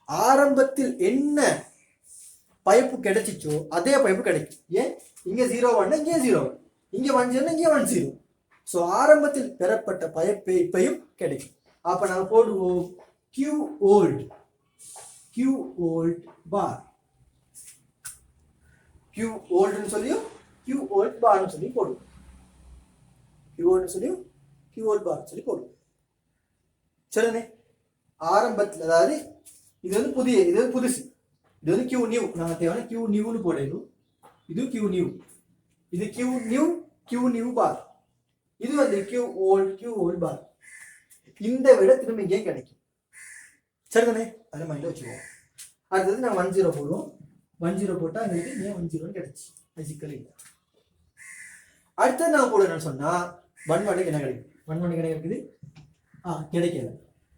ஆரம்பத்தில் என்ன பைப்பு கிடைச்சிச்சோ அதே பைப்பு கிடைக்கும். ஏன்? இங்க 0 1 இங்கே 0 1, இங்க 1 0 இங்கே 1 0. சோ ஆரம்பத்தில் பெறப்பட்ட பைப்பையும் கிடைக்கும். அப்ப நாங்க போடுவோம் Q old bar, Q old னு சொல்லியும் Q old bar னு சொல்லி போடுவோம், Q old னு சொல்லியும் Q old bar சொல்லி போடுவோம். சரிதானே? ஆரம்பத்தில் அதாவது இது வந்து புதிய, இது வந்து புதுசு, இது வந்து Q new, நாங்க தேவையான Q new னு போடுறோம். இது Q new, இது Q new bar, இது வந்து Q old bar. இந்த விட திரும்ப இங்கே கிடைக்கும். சரிதானே? அதை மைண்ட்ல வச்சுக்குவோம். அடுத்தது நான் 1 0 போடுவோம், 1 0 போட்டா எங்களுக்கு ஏன் 1 0 கிடைச்சு, அது சிக்கல் இல்லை. அடுத்தது நான் போடுறேன்னு சொன்னா 1 1 என்ன கிடைக்கும்? 1 1 கிடைக்குது, கிடைக்கல,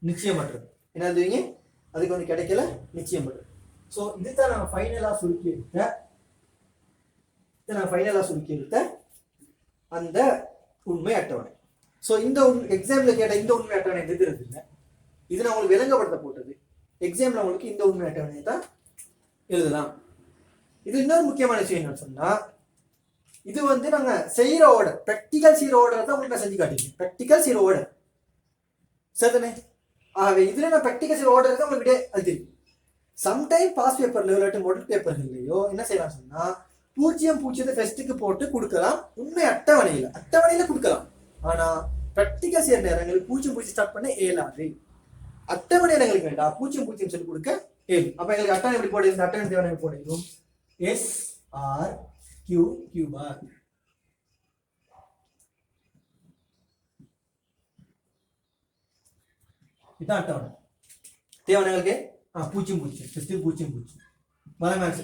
நிச்சயமற்றது. என்ன எழுதுவீங்க? அதுக்கு வந்து கிடைக்கல, நிச்சயமற்றது. ஸோ இதுதான் நான் ஃபைனலா சுருக்கி எடுத்த அந்த உண்மை அட்டவணை. ஸோ இந்த எக்ஸாம்ல கேட்ட இந்த உண்மை அட்டவணை எதிர்த்து இல்லை, இது நான் உங்களுக்கு விளங்கப்படுத்த போட்டது. எக்ஸாம்ல உங்களுக்கு இந்த உண்மை அட்டவணையை தான் எழுதலாம். இது இன்னொரு முக்கியமான விஷயம் என்னன்னு சொன்னா இது வந்து நாங்க செய்யற ஆர்டர், ப்ராக்டிகல் செய்யற ஆர்டர் தான் உங்களுக்கு செஞ்சு காட்டிருக்கேன். ப்ராக்டிகல் செய்யற ஆர்டர் சரிதானே? ஆகவே இதுல நான் ப்ராக்டிகல் செய்யற ஆர்டர் தான் உங்களுக்கு அது தெரியும். சம்டைம் பாஸ் பேப்பர்லயோ இல்லாட்டி மாடல் பேப்பர்கள்லயோ என்ன செய்யலாம் சொன்னா 0 0 ஃபர்ஸ்ட்டுக்கு போட்டு கொடுக்கலாம், உண்மை அட்டவணையில கொடுக்கலாம். ஆனா ப்ராக்டிகல் செய்யற நேரங்களுக்கு 0 0 ஸ்டார்ட் பண்ண இயலாது. அட்டவணை எங்களுக்கு வேண்டாம், 0 0 சொல்லி கொடுக்க ஏழு. அப்ப எங்களுக்கு அட்டவணை எப்படி போடுது? இந்த அட்டவணை தேவை போடுறோம் SR Q bar. இதான் அட்டவணை தேவை எங்களுக்கு. 0 0 ஃபர்ஸ்ட் 0 0 வலை மேக்ஸ்,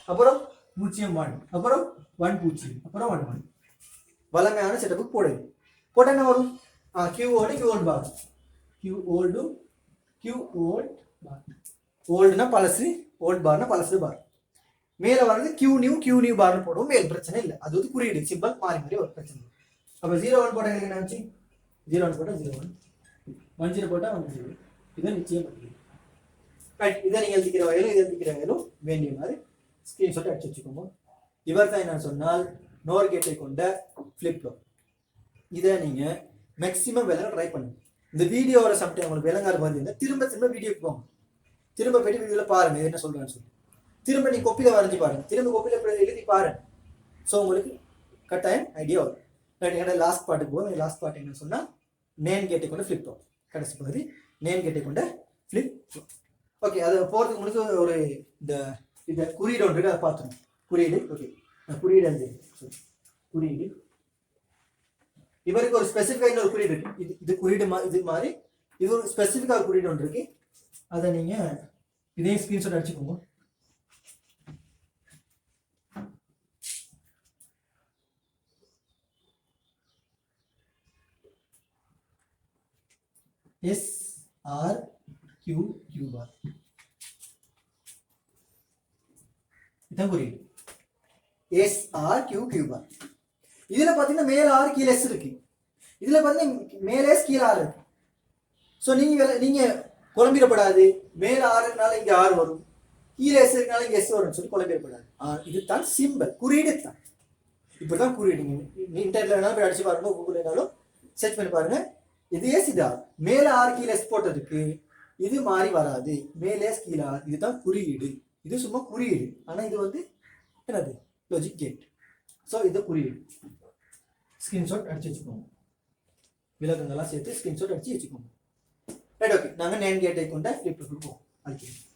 அப்புறம் 0 1, அப்புறம் 1 0, அப்புறம் 1 1 வளமையான செட்டப்புக்கு போடுது. போட்டா என்ன வரும்? Q old Q old bar. Q old Q old bar. ஓல்டுனா பழசு, ஓல்ட் பார்னா பழசு பார். மேல வர்றது Q நியூ பார்னு போடுவோம். மேல் பிரச்சனை இல்லை, அது வந்து குறியீடு சிம்பிள் மாறி மாறி ஒரு பிரச்சனை. அப்ப 01 போட்டா என்ன ஆச்சு? 01 போட்டா 01, 10 போட்டா 10. இதை நிச்சயம் பண்ணுங்க. ரைட், இதை நீங்க எழுதிக்கிற வகையிலும் இதை எழுதிக்கிற வகையிலும் வேண்டிய மாதிரி ஸ்கிரீன்ஷாட் அடிச்சு வச்சுக்கோங்க. இவர் தான் என்ன சொன்னால் நோர் கேட்டை கொண்ட ஃபிளிப் ஃப்ளாப். இதை நீங்க மேக்ஸிமம் விளங்க ட்ரை பண்ணுங்க. இந்த வீடியோவோட சம்டைம் உங்களுக்கு விளங்காத மாதிரி திரும்ப திரும்ப வீடியோக்கு போங்க, திரும்ப போயிட்டு வீடியோவில் பாருங்க என்ன சொல்றேன்னு சொல்லி, திரும்ப நீங்க கொப்பியில வரைஞ்சி பாருங்க, திரும்ப கொப்பியில எழுதி பாருங்க. ஸோ உங்களுக்கு கட்டாயம் ஐடியா வரும். என்னோட லாஸ்ட் பாட்டுக்கு போகும். லாஸ்ட் பாட்டு என்ன சொன்னா நேம் கேட்டை கொண்ட ஃபிளிப் ஃப்ளாப். கடைசி பகுதி நேம் கேட்டை கொண்ட ஃபிளிப் ஃப்ளாப். ஓகே, அது போகிறதுக்கு முன்னாடி ஒரு இந்த குறியீடு ஒன்று இருக்கு, அதை பார்த்துருங்க. குறியீடு, ஓகே, குறியீடு எழுதி குறியீடு. இவருக்கு ஒரு ஸ்பெசிஃபிக்கான ஒரு குறியீடு இருக்கு. இது குறியீடு இது மாதிரி இது ஒரு ஸ்பெசிஃபிக்கான குறியீடு ஒன்று இருக்கு. அதை நீங்க இதையும் ஸ்கிரீன்ஷாட் அடிச்சுக்கோங்க. SRQ பார் இதான் குறியீடு. SRQ பார். இதுல பாத்தீங்கன்னா மேல ஆர் கீழே எஸ் இருக்கு. இதுல பாத்தீங்கன்னா மேலே எஸ் கீழே ஆர் இருக்கு. ஸோ நீங்க குழம்பிடப்படாது. மேல ஆறு இருக்கனால இங்க ஆறு வரும், கீழே எஸ் இருக்கனால இங்க எஸ் வரும்னு சொல்லி குழம்பிடப்படாது. இதுதான் சிம்பிள், குறியீடு தான். இப்படிதான் குறியீடு. நீங்க இன்டர்நெட்ல வேணாலும் போய் அடிச்சு பாருங்க, கூகுள் வேணாலும் சர்ச் பண்ணி பாருங்க. இது எஸ் இதா மேல ஆறு கீழே எஸ் போட்டதுக்கு இது மாறி வராது. மேலே எஸ் கீழே ஆர், இதுதான் குறியீடு. இது சும்மா குறியீடு, ஆனா இது வந்து என்னது லாஜிக் கேட். ஸோ இது குறியீடு. ஸ்கிரீன்ஷாட் அடிச்சு வச்சுக்கோங்க, விளக்கங்கள்லாம் சேர்த்து ஸ்கிரீன்ஷாட் அடிச்சு வச்சுக்கோங்க. ரைட், ஓகே, நாங்கள் நேம் கேட்டை கொண்ட ஃபிளிப் ஃப்ளாப் கொடுப்போம். அதுக்கு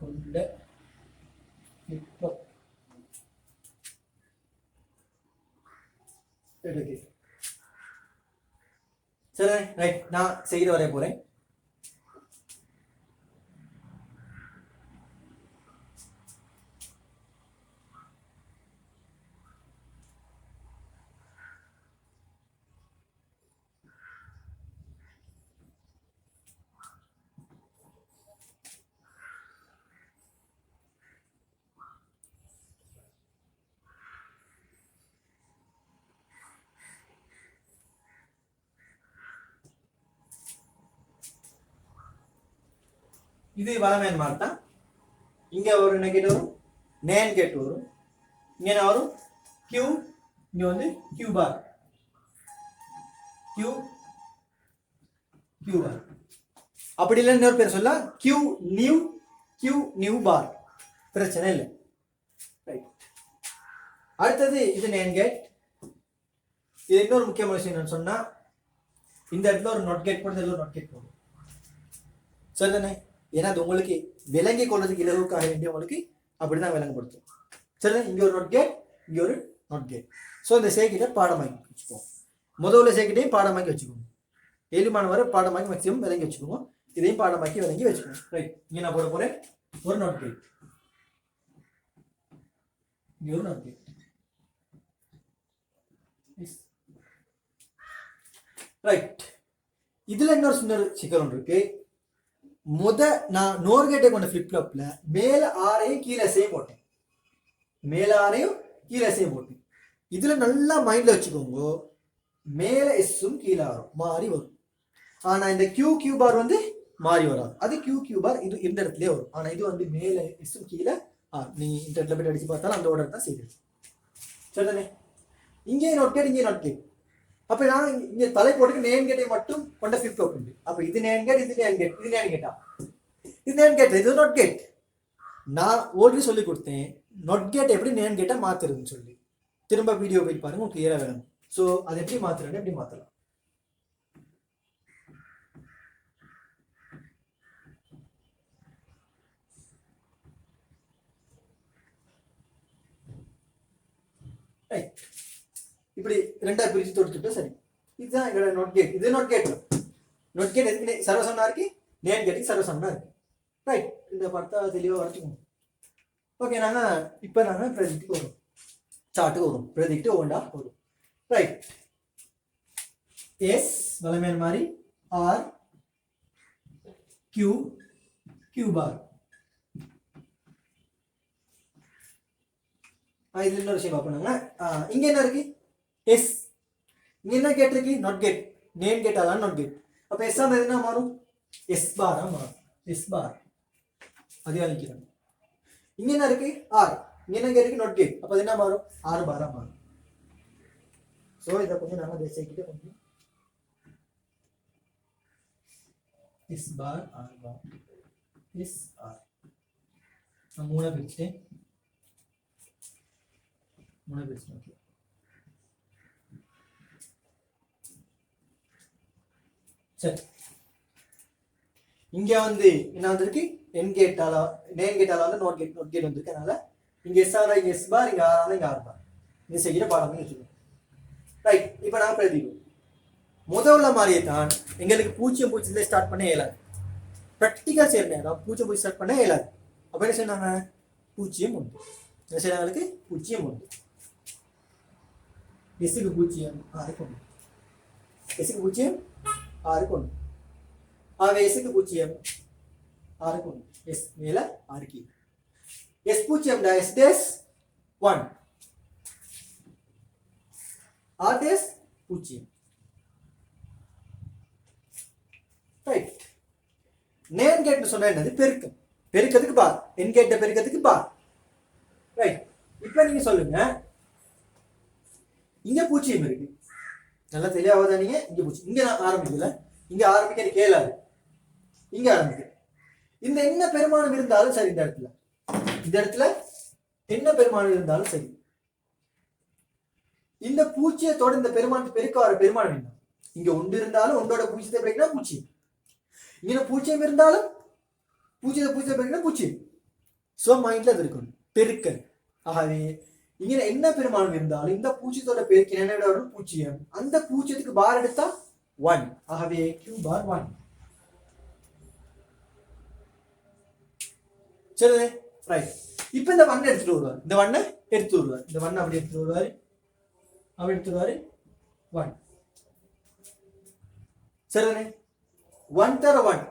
கொண்ட ஃபிளிப் ஃப்ளாப். சரி, ரைட், நான் செய்து வரைய போறேன். இது வளமேன் மாதிரி தான். இங்க ஒரு நெகேட் வரும், நேன் கேட் வரும், இங்க என்ன வரும் கியூ, இங்க வந்து கியூ பார், கியூ பார். அப்படி இல்லை இன்னொரு பேர் சொல்ல கியூ நியூ பார், பிரச்சனை இல்லை. அடுத்தது இது நேன் கேட். இது இன்னொரு முக்கியமான விஷயம் என்னன்னு சொன்னா இந்த இடத்துல ஒரு நோட் கேட் போடுறது, நோட் கேட் போடும். சரிதானே? ஏன்னா அது உங்களுக்கு விளங்கி கொள்றதுக்கு இலவுக்காக வேண்டிய உங்களுக்கு அப்படிதான் விளங்கப்படுத்தும். சரி, இங்க ஒரு நோட் கேட், இங்க ஒரு நோட் கேட். ஸோ இந்த சேர்க்கிட்ட பாடமாக்கி வச்சுக்கோங்க. முதல்ல சேர்க்கிட்டையும் பாடமாக்கி வச்சுக்கோங்க. 7 மாணவரை பாடமாக்கி மேக்ஸிமம் விளங்கி வச்சுக்கோங்க. இதையும் பாடமாக்கி விளங்கி வச்சுக்கோங்க. ரைட், இங்க நான் போட போறேன் ஒரு நோட் கேட், இங்க ஒரு நோட் கேட். ரைட், இதுல இன்னொரு சிக்கல் ஒன்று இருக்கு. நான் நோர் கேட்டை கொண்ட ஃபிளிப் ஃப்ளாப்ல மேல ஆரையும் கீழே எஸ்ஸையும் போட்டேன், மேல ஆரையும் கீழே எஸ்ஸையும் போட்டேன். இதுல நல்லா மைண்ட்ல வச்சுக்கோங்க, மேல எஸ்ஸும் கீழே ஆரும் மாறி வரும். ஆனா இந்த கியூ பார் வந்து மாறி வராது. அது கியூ பார் இது இந்த இடத்துலயே வரும். ஆனா இது வந்து மேல எஸ்ஸும் கீழே நீ இன்டர்நெட்ல போய் அடிச்சு பார்த்தாலும் அந்த ஆர்டர் தான் செய்யுது. சரிதானே? இங்கே நோட் கேட், இங்கே நோட் கேட். அப்ப நான் இங்க தலை போட்டுக்கு நேம் கேட்டை மட்டும் கொண்ட ஃபிளிப் ஃப்ளாப் உண்டு. அப்ப இது நேம் கேட், இது நேம் கேட், இது நேம் கேட்டா, இது நேம் கேட், இது நோட் கேட். நான் ஆல்ரெடி சொல்லி கொடுத்தேன் நோட் கேட் எப்படி நேம் கேட்டா மாத்துறதுன்னு சொல்லி. திரும்ப வீடியோ போய் பாருங்க, உங்களுக்கு கிளியரா வேணும். ஸோ அதை எப்படி மாத்துறேன், எப்படி மாத்தலாம். ரைட். இப்படி ரெண்டா பிரிச்சு தொடுத்துட்டு சரி. இதுதான் எங்களோட நோட் கேட். இது நோட் கேட். நோட் கேட் எதுக்கு சர்வசமனா இருக்கு, நேம் கேட்டுக்கு சர்வசமனா இருக்கு. ரைட். இந்த படத்தை தெளிவாக வரைச்சுக்கோங்க. ஓகே, நாங்கள் இப்போ நாங்கள் ப்ரெடிக்ட்டுக்கு வரும், சார்ட்டுக்கு வரும். ப்ரெடிக்ட் ஒவ்வொன்றா வரும். ரைட். எஸ் வளமையான மாதிரி, ஆர், கியூ, கியூ பார். இது இன்னொரு விஷயம் பார்ப்போம். இங்கே என்ன இருக்கு, எஸ். இங்கே என்ன கேட் இருக்கு, நாட் கேட். நேம் கேட் அதான் நாட் கேட். அப்போ எஸ் ஆனது என்ன மாறும், எஸ் பாரா மாறும். எஸ் பார் அதே அழிக்கிறேன். இங்கே என்ன இருக்கு, ஆர். இங்கே என்ன கேட் இருக்கு, நாட் கேட். அப்போ அது என்ன மாறும், ஆர் பாரா மாறும். ஸோ இதை கொஞ்சம் நாங்கள் தேசிக்கிட்டு கொஞ்சம் எஸ் பார், ஆர் பார், எஸ் ஆர். நான் மூணா பிரிச்சுட்டேன். ஓகே. சரி, இங்க வந்து என்ன வந்திருக்கு, என் கேட்டால நேம் கேட்டால வந்து நோட் கேட் வந்திருக்கு. அதனால இங்க எஸ் ஆர், இங்க எஸ் பார், இங்க ஆர், இங்க ஆர் பார். இது செய்கிற பாடம் வச்சுக்கோங்க. ரைட். இப்போ நான் பிரதிவோம் முதல்ல மாதிரியே தான் எங்களுக்கு 0 ஸ்டார்ட் பண்ண இயலாது. ப்ராக்டிக்கல் செய்யற நேரம் 0 ஸ்டார்ட் பண்ண இயலாது. அப்ப என்ன செய்யறாங்க, 0 உண்டு. என்ன செய்யறாங்களுக்கு 0 உண்டு. எஸ்க்கு 0, ஆருக்கு 1. எஸ்க்கு 0, ஆருக்கு 1. ஆகவே எஸ்க்கு 0, ஆருக்கு 1. எஸ் மேல ஆருக்கு. எஸ் 0 எஸ் டேஸ் 1, ஆர் டேஸ் 0. ரைட். நேம் கேட்னு சொன்னா என்னது, பெருக்கம். பெருக்கத்துக்கு பார். என் கேட்ட பெருக்கத்துக்கு பார். ரைட். இப்போ நீங்க சொல்லுங்க, இங்க 0 இருக்கு. நல்லா தெளிவாக நீங்க இங்க 0. இங்க நான் ஆரம்பிக்கல, இங்க ஆரம்பிக்க எனக்கு கேளாது. இங்க ஆரம்பிக்க இந்த என்ன பெருமானம் இருந்தாலும் சரி, இந்த இடத்துல என்ன பெருமானம் இருந்தாலும் சரி, இந்த 0 இந்த பெருமானத்தை பெருக்க வர பெருமானம் என்ன, இங்க 1 இருந்தாலும் 1ஓட 0 பெருக்கினா 0. இங்க 0 இருந்தாலும் 0 பெருக்கினா 0. சோ மைண்ட்ல அது இருக்கணும், பெருக்கல். ஆகவே இங்க என்ன பெருமானம் இருந்தாலும் இந்த 0ஓட பெருக்கின என்ன விட வரும் 0. அந்த 0க்கு பார் எடுத்தா 1. ஆகவே q பார் 1. சரி, ரைட். இப்போ இந்த 1 எடுத்துட்டு வருவார். இந்த 1 எடுத்து வருவார். இந்த 1 அப்படி எடுத்து வருவார். அப்படி எடுத்து வருவார் 1. சரிதானே? 1 தர 1,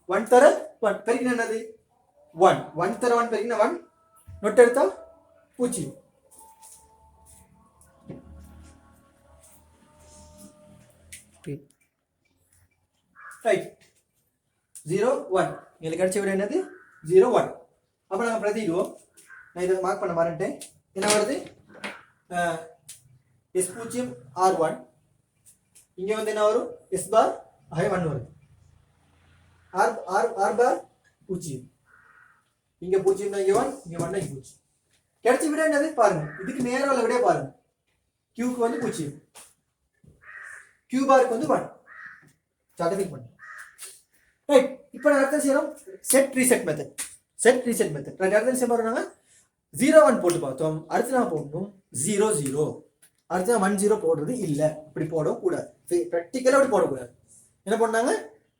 1 தர 1 பெருக்கினா என்னது 1. 1 தர 1 பெருக்கினா 1. நோட் எடுத்தா 0. ரைட். 0 1 உங்களுக்கு கிடைச்ச விட என்னது 0 1. அப்ப நாங்க பிரதிடுவோம். நான் இதை மார்க் பண்ண மறந்துட்டேன். என்ன வருது, S0 R1. இங்க வந்து என்ன வரும், S பார் ஆகவே 1 வருது. R பார் 0. இங்க 0 இங்க 1, இங்க 1 இங்க 0. கிடைச்ச விட என்னது பாருங்க, இதுக்கு நேரா உள்ள விட பாருங்க. Q க்கு வந்து 0, Q பாருக்கு வந்து 1. சார்ட் பண்ணு. ரைட். இப்போ நான் அடுத்து செய்யறோம் set reset method. Set reset method. Right. அடுத்து என்ன பண்ணுறாங்க, 0 1 போட்டு பார்த்தோம். அடுத்து நான் போடணும் 0 0. அடுத்து 1 0 போடுறது இல்லை, இப்படி போடக்கூடாது. ப்ராக்டிக்கலாக அப்படி போடக்கூடாது. என்ன பண்ணாங்க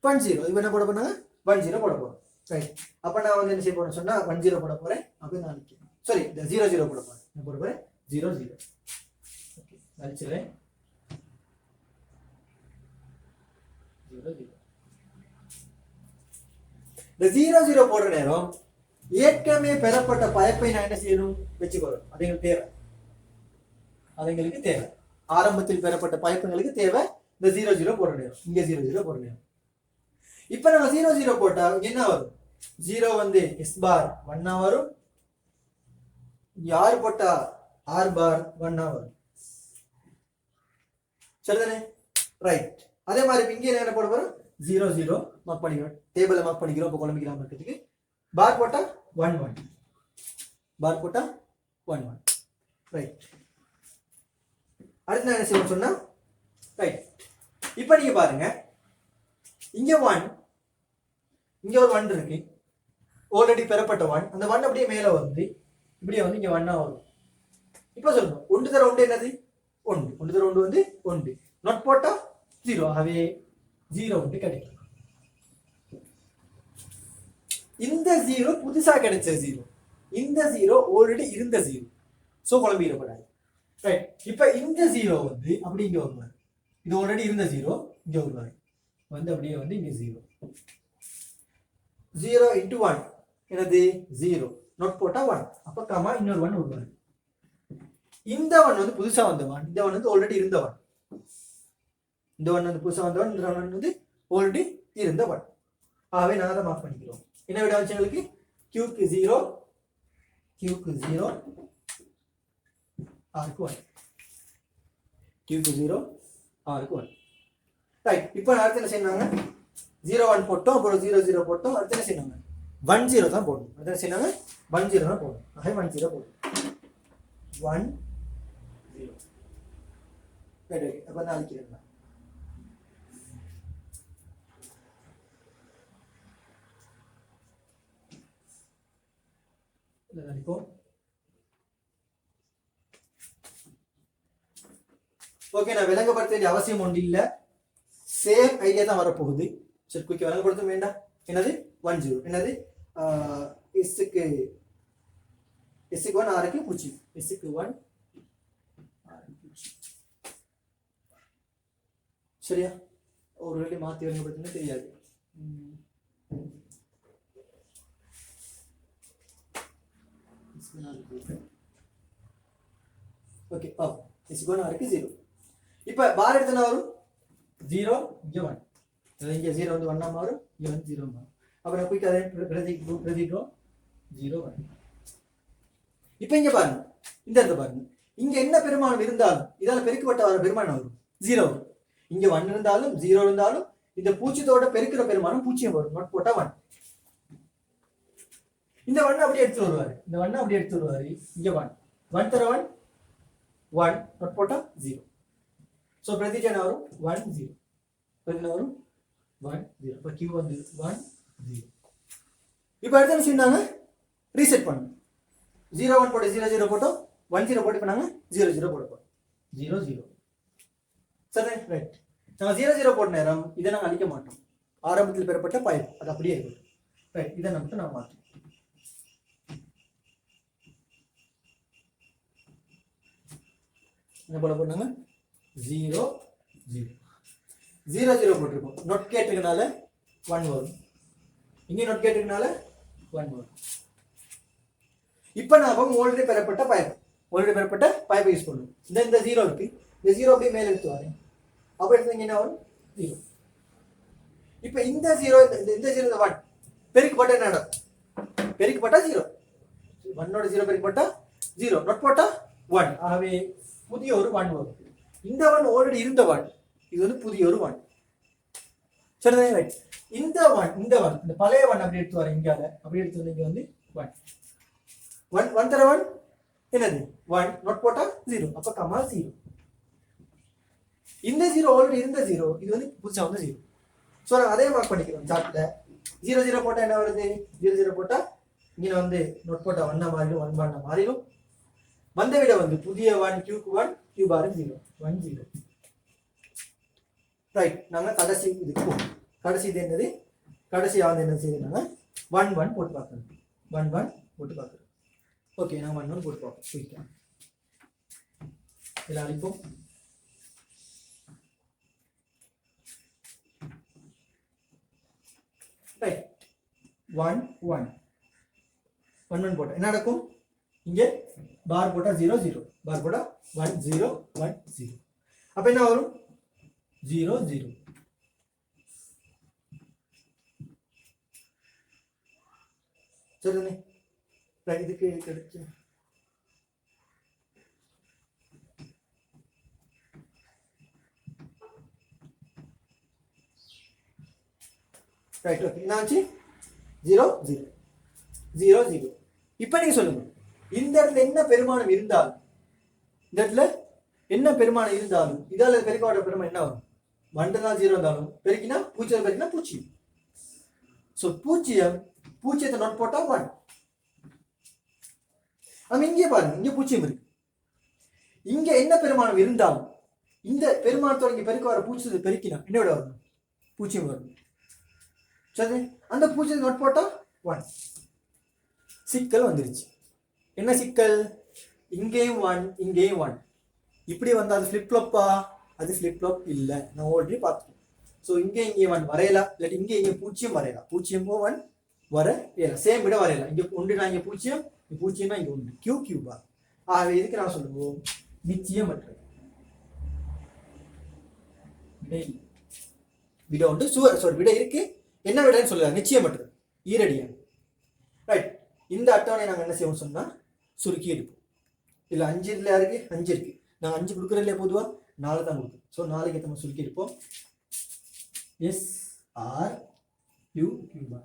1 0. இப்போ என்ன போட பண்ணாங்க 1 0 போட போகிறோம். ரைட். அப்போ நான் வந்து என்ன செய்ய போறேன்னு சொன்னா 1 0 போட போறேன். அப்போ நான் சாரி இந்த 0 0 போட போறேன். என்ன போட போறேன் 0 0. ஓகே, அழிச்சிடுறேன் 0 0. இந்த 0 0 போடுற நேரம் ஏற்கனவே பெறப்பட்ட பைப்பை நான் என்ன செய்யணும் வச்சுக்கொள்ளணும். அது எங்களுக்கு தேவை, அது எங்களுக்கு தேவை. ஆரம்பத்தில் பெறப்பட்ட பைப்புங்களுக்கு தேவை இந்த 0 0 போடுற நேரம். இங்க 0 0 போடுற நேரம். இப்ப நம்ம 0 0 போட்டா என்ன வரும், 0 வந்து S பார் 1 வரும். யார் போட்டா R பார் 1 வரும். சரிதானே? ரைட். அதே மாதிரி இங்க என்ன போட போறோம் 0 0 மார்க் பண்ணிக்கிறோம். டேபிள மார்க் பண்ணிக்கிறோம். இப்போ குழம்பிக்கலாம் இருக்கிறதுக்கு பார் போட்டா 1 1, பார் போட்டா 1 1. ரைட். அடுத்து நான் என்ன செய்யணும் சொன்னா, ரைட். இப்போ நீங்க பாருங்க, இங்க 1, இங்க ஒரு 1 இருக்கு, ஆல்ரெடி பெறப்பட்ட 1. அந்த 1 அப்படியே மேல வந்து இப்படியே வந்து இங்க 1 வரும். இப்ப சொல்லணும் 1 தர 1 என்னது 1 1 தர 1 வந்து 1 not போட்டா 0 ஆகவே 0 வந்து கிடைக்கும் இந்த 0 புதுசா கிடைச்ச 0 இந்த 0 ஆல்ரெடி இருந்த 0 சோ குழம்பிடப்படாது ரைட் இப்ப இந்த 0 வந்து அப்படி இங்க வருவாரு இது ஆல்ரெடி இருந்த 0 இங்க வருவாரு வந்து அப்படியே வந்து இங்க 0 0 into 1 என்னது 0 not போட்டா 1 அப்ப கமா இன்னொரு 1 வருவாரு இந்த 1 வந்து புதுசா வந்தவன் இந்த 1 வந்து ஆல்ரெடி இருந்தவன் இந்த 1 வந்து புதுசா வந்தவன் இந்த 1 வந்து ஆல்ரெடி இருந்தவன் ஆகவே நான் அதை மார்க் பண்ணிக்கிறோம் என்ன விட வச்சு எங்களுக்கு q க்கு 0 q க்கு 0 r க்கு 1 q க்கு 0 r க்கு 1 ரைட் இப்போ அடுத்து என்ன செய்யறாங்க 0 1 போட்டோம் அப்புறம் 0 0 போட்டோம் அடுத்து என்ன செய்யறாங்க 1 0 தான் போடணும் அடுத்து என்ன செய்யறாங்க 1 0 தான் போடணும் ஆகவே 1 0 போடணும் 1 0 ரைட் அப்ப நான் அழிக்கிறேன் ஓகே நான் விளங்கப்படுத்த வேண்டிய அவசியம் ஒன்று இல்ல சேம் ஐடியா தான் வரப்போகுது சரி குயிக்க விளங்கப்படுத்த வேண்டாம் என்னது 1 0 என்னது எஸ்க்கு 1 ஆருக்கு பூச்சி எஸ்க்கு 1 ஆருக்கு பூச்சி சரியா ஒரு வேளை மாத்தி விளங்கப்படுத்தினா தெரியாது ஓகே S1 ஆருக்கு 0 இப்ப பார் எடுத்தனா வரும் 0 இங்க 1 இங்க 0 வந்து 1 ஆ மாறும் இங்க வந்து 0 மாறும் அப்ப நான் குயிக்கா பிரதிக்கிறோம் 0 1 இப்ப இங்க பாருங்க இந்த இடத்துல பாருங்க இங்க என்ன பெருமானம் இருந்தாலும் இதால பெருக்கப்பட்ட வர பெருமானம் வரும் 0 வரும் இங்க 1 இருந்தாலும் 0 இருந்தாலும் இந்த பூச்சியத்தோட பெருக்கிற பெருமானம் பூச்சியம் வரும் not போட்டா 1 இந்த 1 அப்படியே எடுத்து வருவாரு இந்த 1 அப்படியே எடுத்து வருவாரு இங்க 1 1 தர 1 1 not போட்டா 0 சோ பிரதிஜன வரும் 1 0 பிரதிஜன வரும் 1 0 அப்ப q வந்து 1 0 இப்போ அடுத்து என்ன செய்யறாங்க ரீசெட் பண்ணு 0 1 போட்டு 0 0 போட்டோம் 1 0 போட்டு பண்ணாங்க 0 0 போடுறோம் 0 0 சரி ரைட் நான் 0 0 போட்ட நேரம் இதை நாங்க அழிக்க மாட்டோம் ஆரம்பத்தில் பெறப்பட்ட பாயிண்ட் அது அப்படியே இருக்கும் ரைட் இதை நமக்கு நான் மாற்றோம் என்ன போல பண்ணாங்க 0 0 0 0 போட்டிருக்கோம் நோட் கேட்டுக்கனால 1 வரும் இங்க நோட் கேட்டுக்கனால 1 வரும் இப்போ நாம ஆல்ரெடி பெறப்பட்ட பைப் யூஸ் பண்ணுவோம் இந்த 0 இருக்கு இந்த 0 அப்படியே மேல எடுத்து வரேன் அப்ப எடுத்தீங்க என்ன வரும் 0 இப்போ இந்த 0 இந்த 0 இந்த 1 பெருக்கப்பட்ட என்ன பெருக்கப்பட்டா 0 1 ஓட 0 பெருக்கப்பட்டா 0 நோட் போட்டா 1 ஆகவே புதிய ஒரு 1 வரும் இந்த 1 ஆல்ரெடி இருந்த 1 இது வந்து புதிய ஒரு 1 சரிதானே ரைட் இந்த 1 இந்த பழைய 1 அப்படி எடுத்து வரேன் இங்க அப்படி எடுத்து வந்து இங்க வந்து 1 1 தர 1 என்னது 1 நோட் போட்டா 0 அப்ப கமா 0 இந்த 0 ஆல்ரெடி இருந்த 0 இது வந்து புதுசா வந்த 0 சோ நான் அதே மார்க் பண்ணிக்கிறோம் சார்ட்ல 0 0 போட்டா என்ன வருது 0 0 போட்டா இங்க வந்து நோட் போட்டா 1 மாறிடும் 1 1 மாறிடும் வந்த விட வந்து புதிய 1 q க்கு 1 q பார் 0 1 0 ரைட் நாங்க கடைசி இதுக்கு போவோம் கடைசி இது என்னது கடைசி ஆந்து என்ன செய்யறாங்க 1 1 போட்டு பார்க்கணும் 1 1 போட்டு பார்க்கணும் ஓகே நான் 1 1 போட்டு பார்ப்போம் குயிக்கா இத அழிப்போம் ரைட் 1 1 1 1 போட்டா என்ன நடக்கும் இங்க பார் போட்டா 0 0 பார் போட்டா 1 0 1 0 அப்ப என்ன வரும் 0 0 சரிதானே இதுக்கு கிடைச்சு ரைட் ஓகே என்னாச்சு 0 0 0 0 இப்போ நீங்க சொல்லுங்க இந்த இடத்துல என்ன பெருமானம் இருந்தாலும் இந்த இடத்துல என்ன பெருமானம் இருந்தாலும் இதால பெருக்கோட பெருமானம் என்ன வரும் 1 தான் 0 இருந்தாலும் பெருக்கினா பூஜ்ஜியம் பெருக்கினா பூஜ்ஜியம் சோ பூஜ்ஜியத்தை நோட் போட்டா 1 நம்ம இங்கே பாருங்க இங்க பூஜ்ஜியம் இருக்கு இங்க என்ன பெருமானம் இருந்தாலும் இந்த பெருமானத்தோட இங்க பெருக்க வர பூச்சி பெருக்கினா என்ன விட வரணும்? பூஜ்ஜியம் வரணும். சரி, அந்த பூஜ்ஜியம் நோட் போட்டா 1. சிக்கல் வந்துருச்சு. என்ன சிக்கல்? இங்கேயும் 1 இங்கேயும் 1. இப்படி வந்தா அது ஃபிளிப் ஃப்ளாப்பா? அது ஃபிளிப் ஃப்ளாப் இல்லை, நான் ஆல்ரெடி பார்த்துட்டேன். ஸோ இங்கே 1 வரையலாம், இல்லாட்டி இங்கே பூஜ்ஜியம் வரையலாம். பூஜ்ஜியமோ 1 வர சேம் விட வரையலாம். இங்கே ஒன்று நான் இங்கே பூஜ்ஜியம், இங்கே பூஜ்ஜியம்னா இங்கே 1 கியூ கியூபா. ஆகவே இதுக்கு நான் சொல்லுவோம் நிச்சயமற்றது. விட உண்டு விட இருக்கு. என்ன விடன்னு சொல்லுவாங்க? நிச்சயமற்றது, ஈரடியா. ரைட். இந்த அட்டவணை நாங்கள் என்ன செய்வோம் சொன்னா சுருக்கி எடுப்போம். இல்லை 5 இல்லை, யாருக்கு 5 இருக்கு. நாங்கள் 5 கொடுக்குறோம் இல்லையா, பொதுவாக 4 தான் கொடுக்கும். ஸோ 4க்கு நம்ம சுருக்கி எடுப்போம். SR Q Q bar.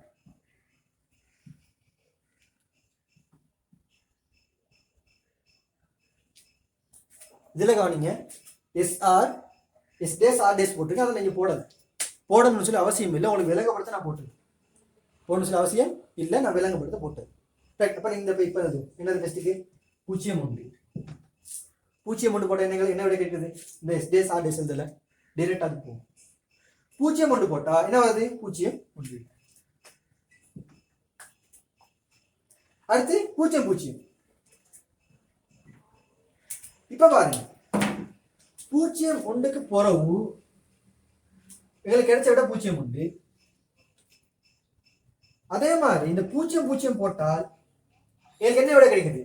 இதில் கவனிங்க, SR S days R days போட்டுருக்கு. அதை நீங்கள் போடணும்னு சொல்லி அவசியம் இல்லை. உங்களுக்கு விளங்கப்படுத்த நான் போட்டுருக்கேன். போடணும்னு சொல்லி அவசியம் இல்லை, நான் விளங்கப்படுத்த போட்டேன். ரைட். அப்போ நீங்கள் இப்போ என்னது டெஸ்ட்டுக்கு 0 போட்ட என்ன விட கேட்குது? இந்த S டேஸ் R டேஸ் இதில் டைரெக்டாக அது போகும். 0 போட்டா என்ன வருது? 0. அடுத்து 0. இப்ப பாருங்க, 0 பிறகு எங்களுக்கு கிடைச்ச விட 0. அதே மாதிரி இந்த 0 போட்டால் எனக்கு என்ன விட கிடைக்குது?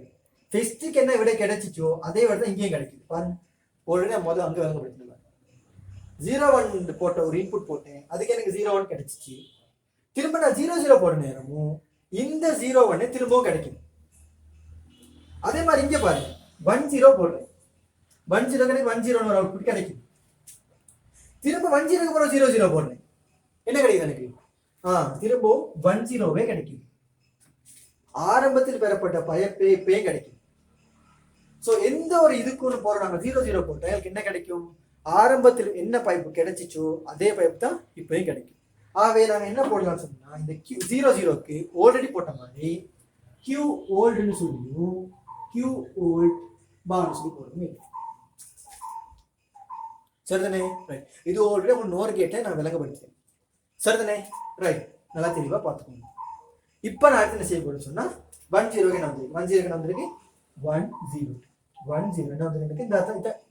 ஃபெஸ்ட்டுக்கு என்ன விட கிடைச்சிச்சோ அதே விட தான் இங்கேயும் கிடைக்குது. பாருங்க, உடனே முதல்ல அங்கே விளங்கப்படுத்தல. 0 போட்ட ஒரு இன்புட் போட்டேன், அதுக்கு எனக்கு 0 கிடைச்சிச்சு. திரும்ப நான் 0 போட நேரமும் இந்த 0 திரும்பவும் கிடைக்கும். அதே மாதிரி இங்க பாருங்க, 10 போடுறேன், 10 கிடைக்கும், 10 ஒரு அவுட்புட் கிடைக்கும். திரும்ப 10 போற 00 போடுறேன், என்ன கிடைக்கும் எனக்கு? திரும்பவும் 10 கிடைக்கும். ஆரம்பத்தில் பெறப்பட்ட பயப்பே கிடைக்கும். ஸோ எந்த ஒரு இதுக்கு போற நாங்கள் 00 போட்டேன், எனக்கு என்ன கிடைக்கும்? ஆரம்பத்தில் என்ன பைப்பு கிடைச்சிச்சோ அதே பைப் தான் இப்பயும் கிடைக்கும். ஆகவே நாங்கள் என்ன போடலாம்னு சொன்னா, இந்த Q00க்கு ஆல்ரெடி போட்ட மாதிரி Q ஓல்டுன்னு சொல்லியும் Q ஓல்ட் பார்னு சொல்லி போடணும். சரிதானே? ரைட். இது ஆல்ரெடி ஒரு நோர் கேட்டை நான் விளங்கப்படுத்தேன். சரிதானே? ரைட். நல்லா தெளிவாக பார்த்துக்கோங்க. இப்போ நான் அடுத்து என்ன செய்ய போறேன்னு சொன்னா 10 என்ன வந்துருக்கு? 10 என்ன வந்திருக்கு? 10 என்ன வந்துருக்கு? இந்த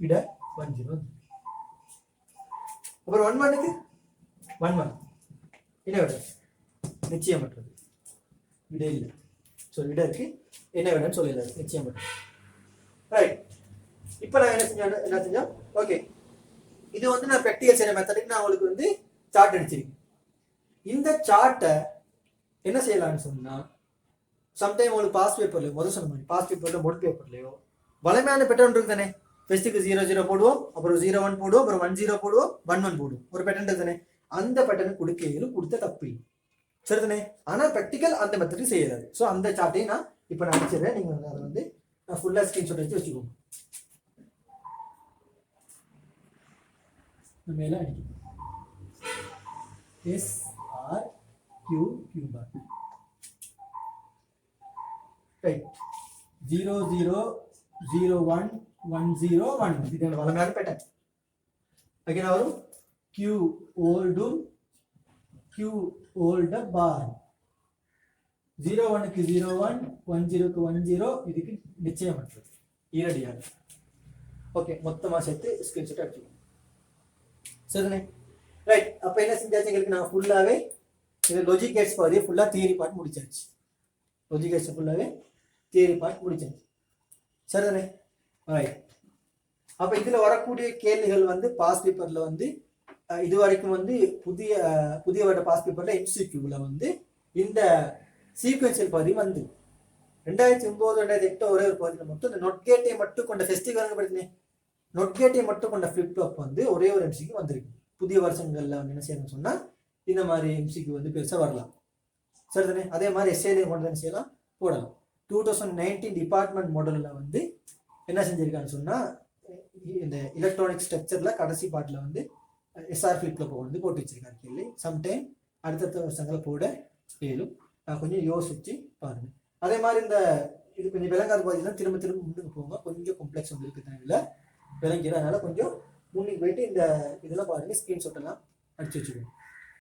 விட 10 அப்புறம் 11க்கு 11 என்ன விட? நிச்சயமற்றது, விட இல்லை. ஸோ விட இருக்கு, என்ன விடன்னு சொல்லல, நிச்சயமற்றது. ரைட். இப்போ நான் என்ன செஞ்சோம்? ஓகே, இது நான் ப்ராக்டிகல் செய்யற மெத்தடுக்கு நான் உங்களுக்கு சார்ட் அடிச்சிருக்கேன். இந்த சார்ட்டை என்ன செய்யலாம்னு சொன்னா, சம்டைம் உங்களுக்கு பாஸ் பேப்பர்லையோ, முதல் சொன்ன மாதிரி பாஸ் பேப்பர்ல மோட் பேப்பர்லையோ வளமையான பேட்டர்ன் இருக்கு தானே. ஃபர்ஸ்ட்டுக்கு 00 போடுவோம், அப்புறம் 01 போடுவோம், அப்புறம் 10 போடுவோம், 11 போடுவோம். ஒரு பேட்டர்ன் தானே. அந்த பேட்டர்ன் கொடுத்த தப்பு இல்லை. சரிதானே? ஆனால் ப்ராக்டிக்கல் அந்த மெத்தடுக்கு செய்யறாரு. ஸோ அந்த சார்ட்டையும் நான் இப்போ நான் அடிச்சிடுறேன். நீங்கள் அதை நான் ஃபுல்லாக ஸ்கிரீன்ஷாட் எடுத்து வச்சுக்கோங்க. மேலே அடிக்கணும் SR Q பார். ரைட். 00 01 10 1 இது வளமையான பேட்டர்ன். அகைன் வரும் Q ஓல்டும் Q ஓல்ட பார். 01க்கு 01, 10க்கு 10, இதுக்கு நிச்சயமற்றது, ஈரடியாக. ஓகே, மொத்தமாக சேர்த்து ஸ்கிரீன்ஷாட் அடிச்சுக்கோங்க. சரிதானே? ரைட். அப்போ என்ன செஞ்சாச்சு? எங்களுக்கு நான் ஃபுல்லாகவே இது லாஜிக் கேட்ஸ் பாதி ஃபுல்லாக தியரி பார்ட் முடிச்சாச்சு. லாஜிக் கேட்ஸ் ஃபுல்லாகவே தியரி பார்ட் முடிச்சாச்சு. சரிதானே? ரைட். அப்போ இதில் வரக்கூடிய கேள்விகள் பாஸ் பேப்பரில் இது வரைக்கும் புதிய வருட பாஸ் பேப்பரில் MCQவில் இந்த சீக்வென்சியல் பகுதி 2009 2008 ஒரே ஒரு பகுதியில் மட்டும் இந்த நொட்கேட்டை மட்டும் கொண்ட ஃபெஸ்டிவல் படித்தேன். நொட்கேட்டை மட்டும் கொண்ட ஃபிளிப் ஃப்ளாப் ஒரே ஒரு MCQ வந்திருக்கு. புதிய வருஷங்களில் என்ன செய்யணும்னு சொன்னால் இந்த மாதிரி MCQ பெருசாக வரலாம். சரிதானே? அதே மாதிரி எஸ்ஏலையும் கொண்டு என்ன செய்யலாம், போடலாம். 2019 டிபார்ட்மெண்ட் மாடலில் என்ன செஞ்சிருக்கான்னு சொன்னால், இந்த எலக்ட்ரானிக் ஸ்ட்ரக்சரில் கடைசி பாட்டில் SR ஃபிளிப் ஃப்ளாப் போட்டு வச்சிருக்காரு கேள்வி. சம்டைம் அடுத்தடுத்த வருஷங்களை போட கேளும். நான் கொஞ்சம் யோசிச்சு பாருங்க. அதே மாதிரி இந்த இது கொஞ்சம் விளங்காது பார்த்தீங்கன்னா திரும்ப திரும்ப முன்னுக்கு போங்க, கொஞ்சம் காம்ப்ளெக்ஸ் வந்து இருக்கு தேவையில்ல விளங்கிடும். அதனால கொஞ்சம் முன்னுக்கு போயிட்டு இந்த இதெல்லாம் பாருங்க, ஸ்கிரீன்ஷாட் எல்லாம் அடிச்சு வச்சுக்கோங்க.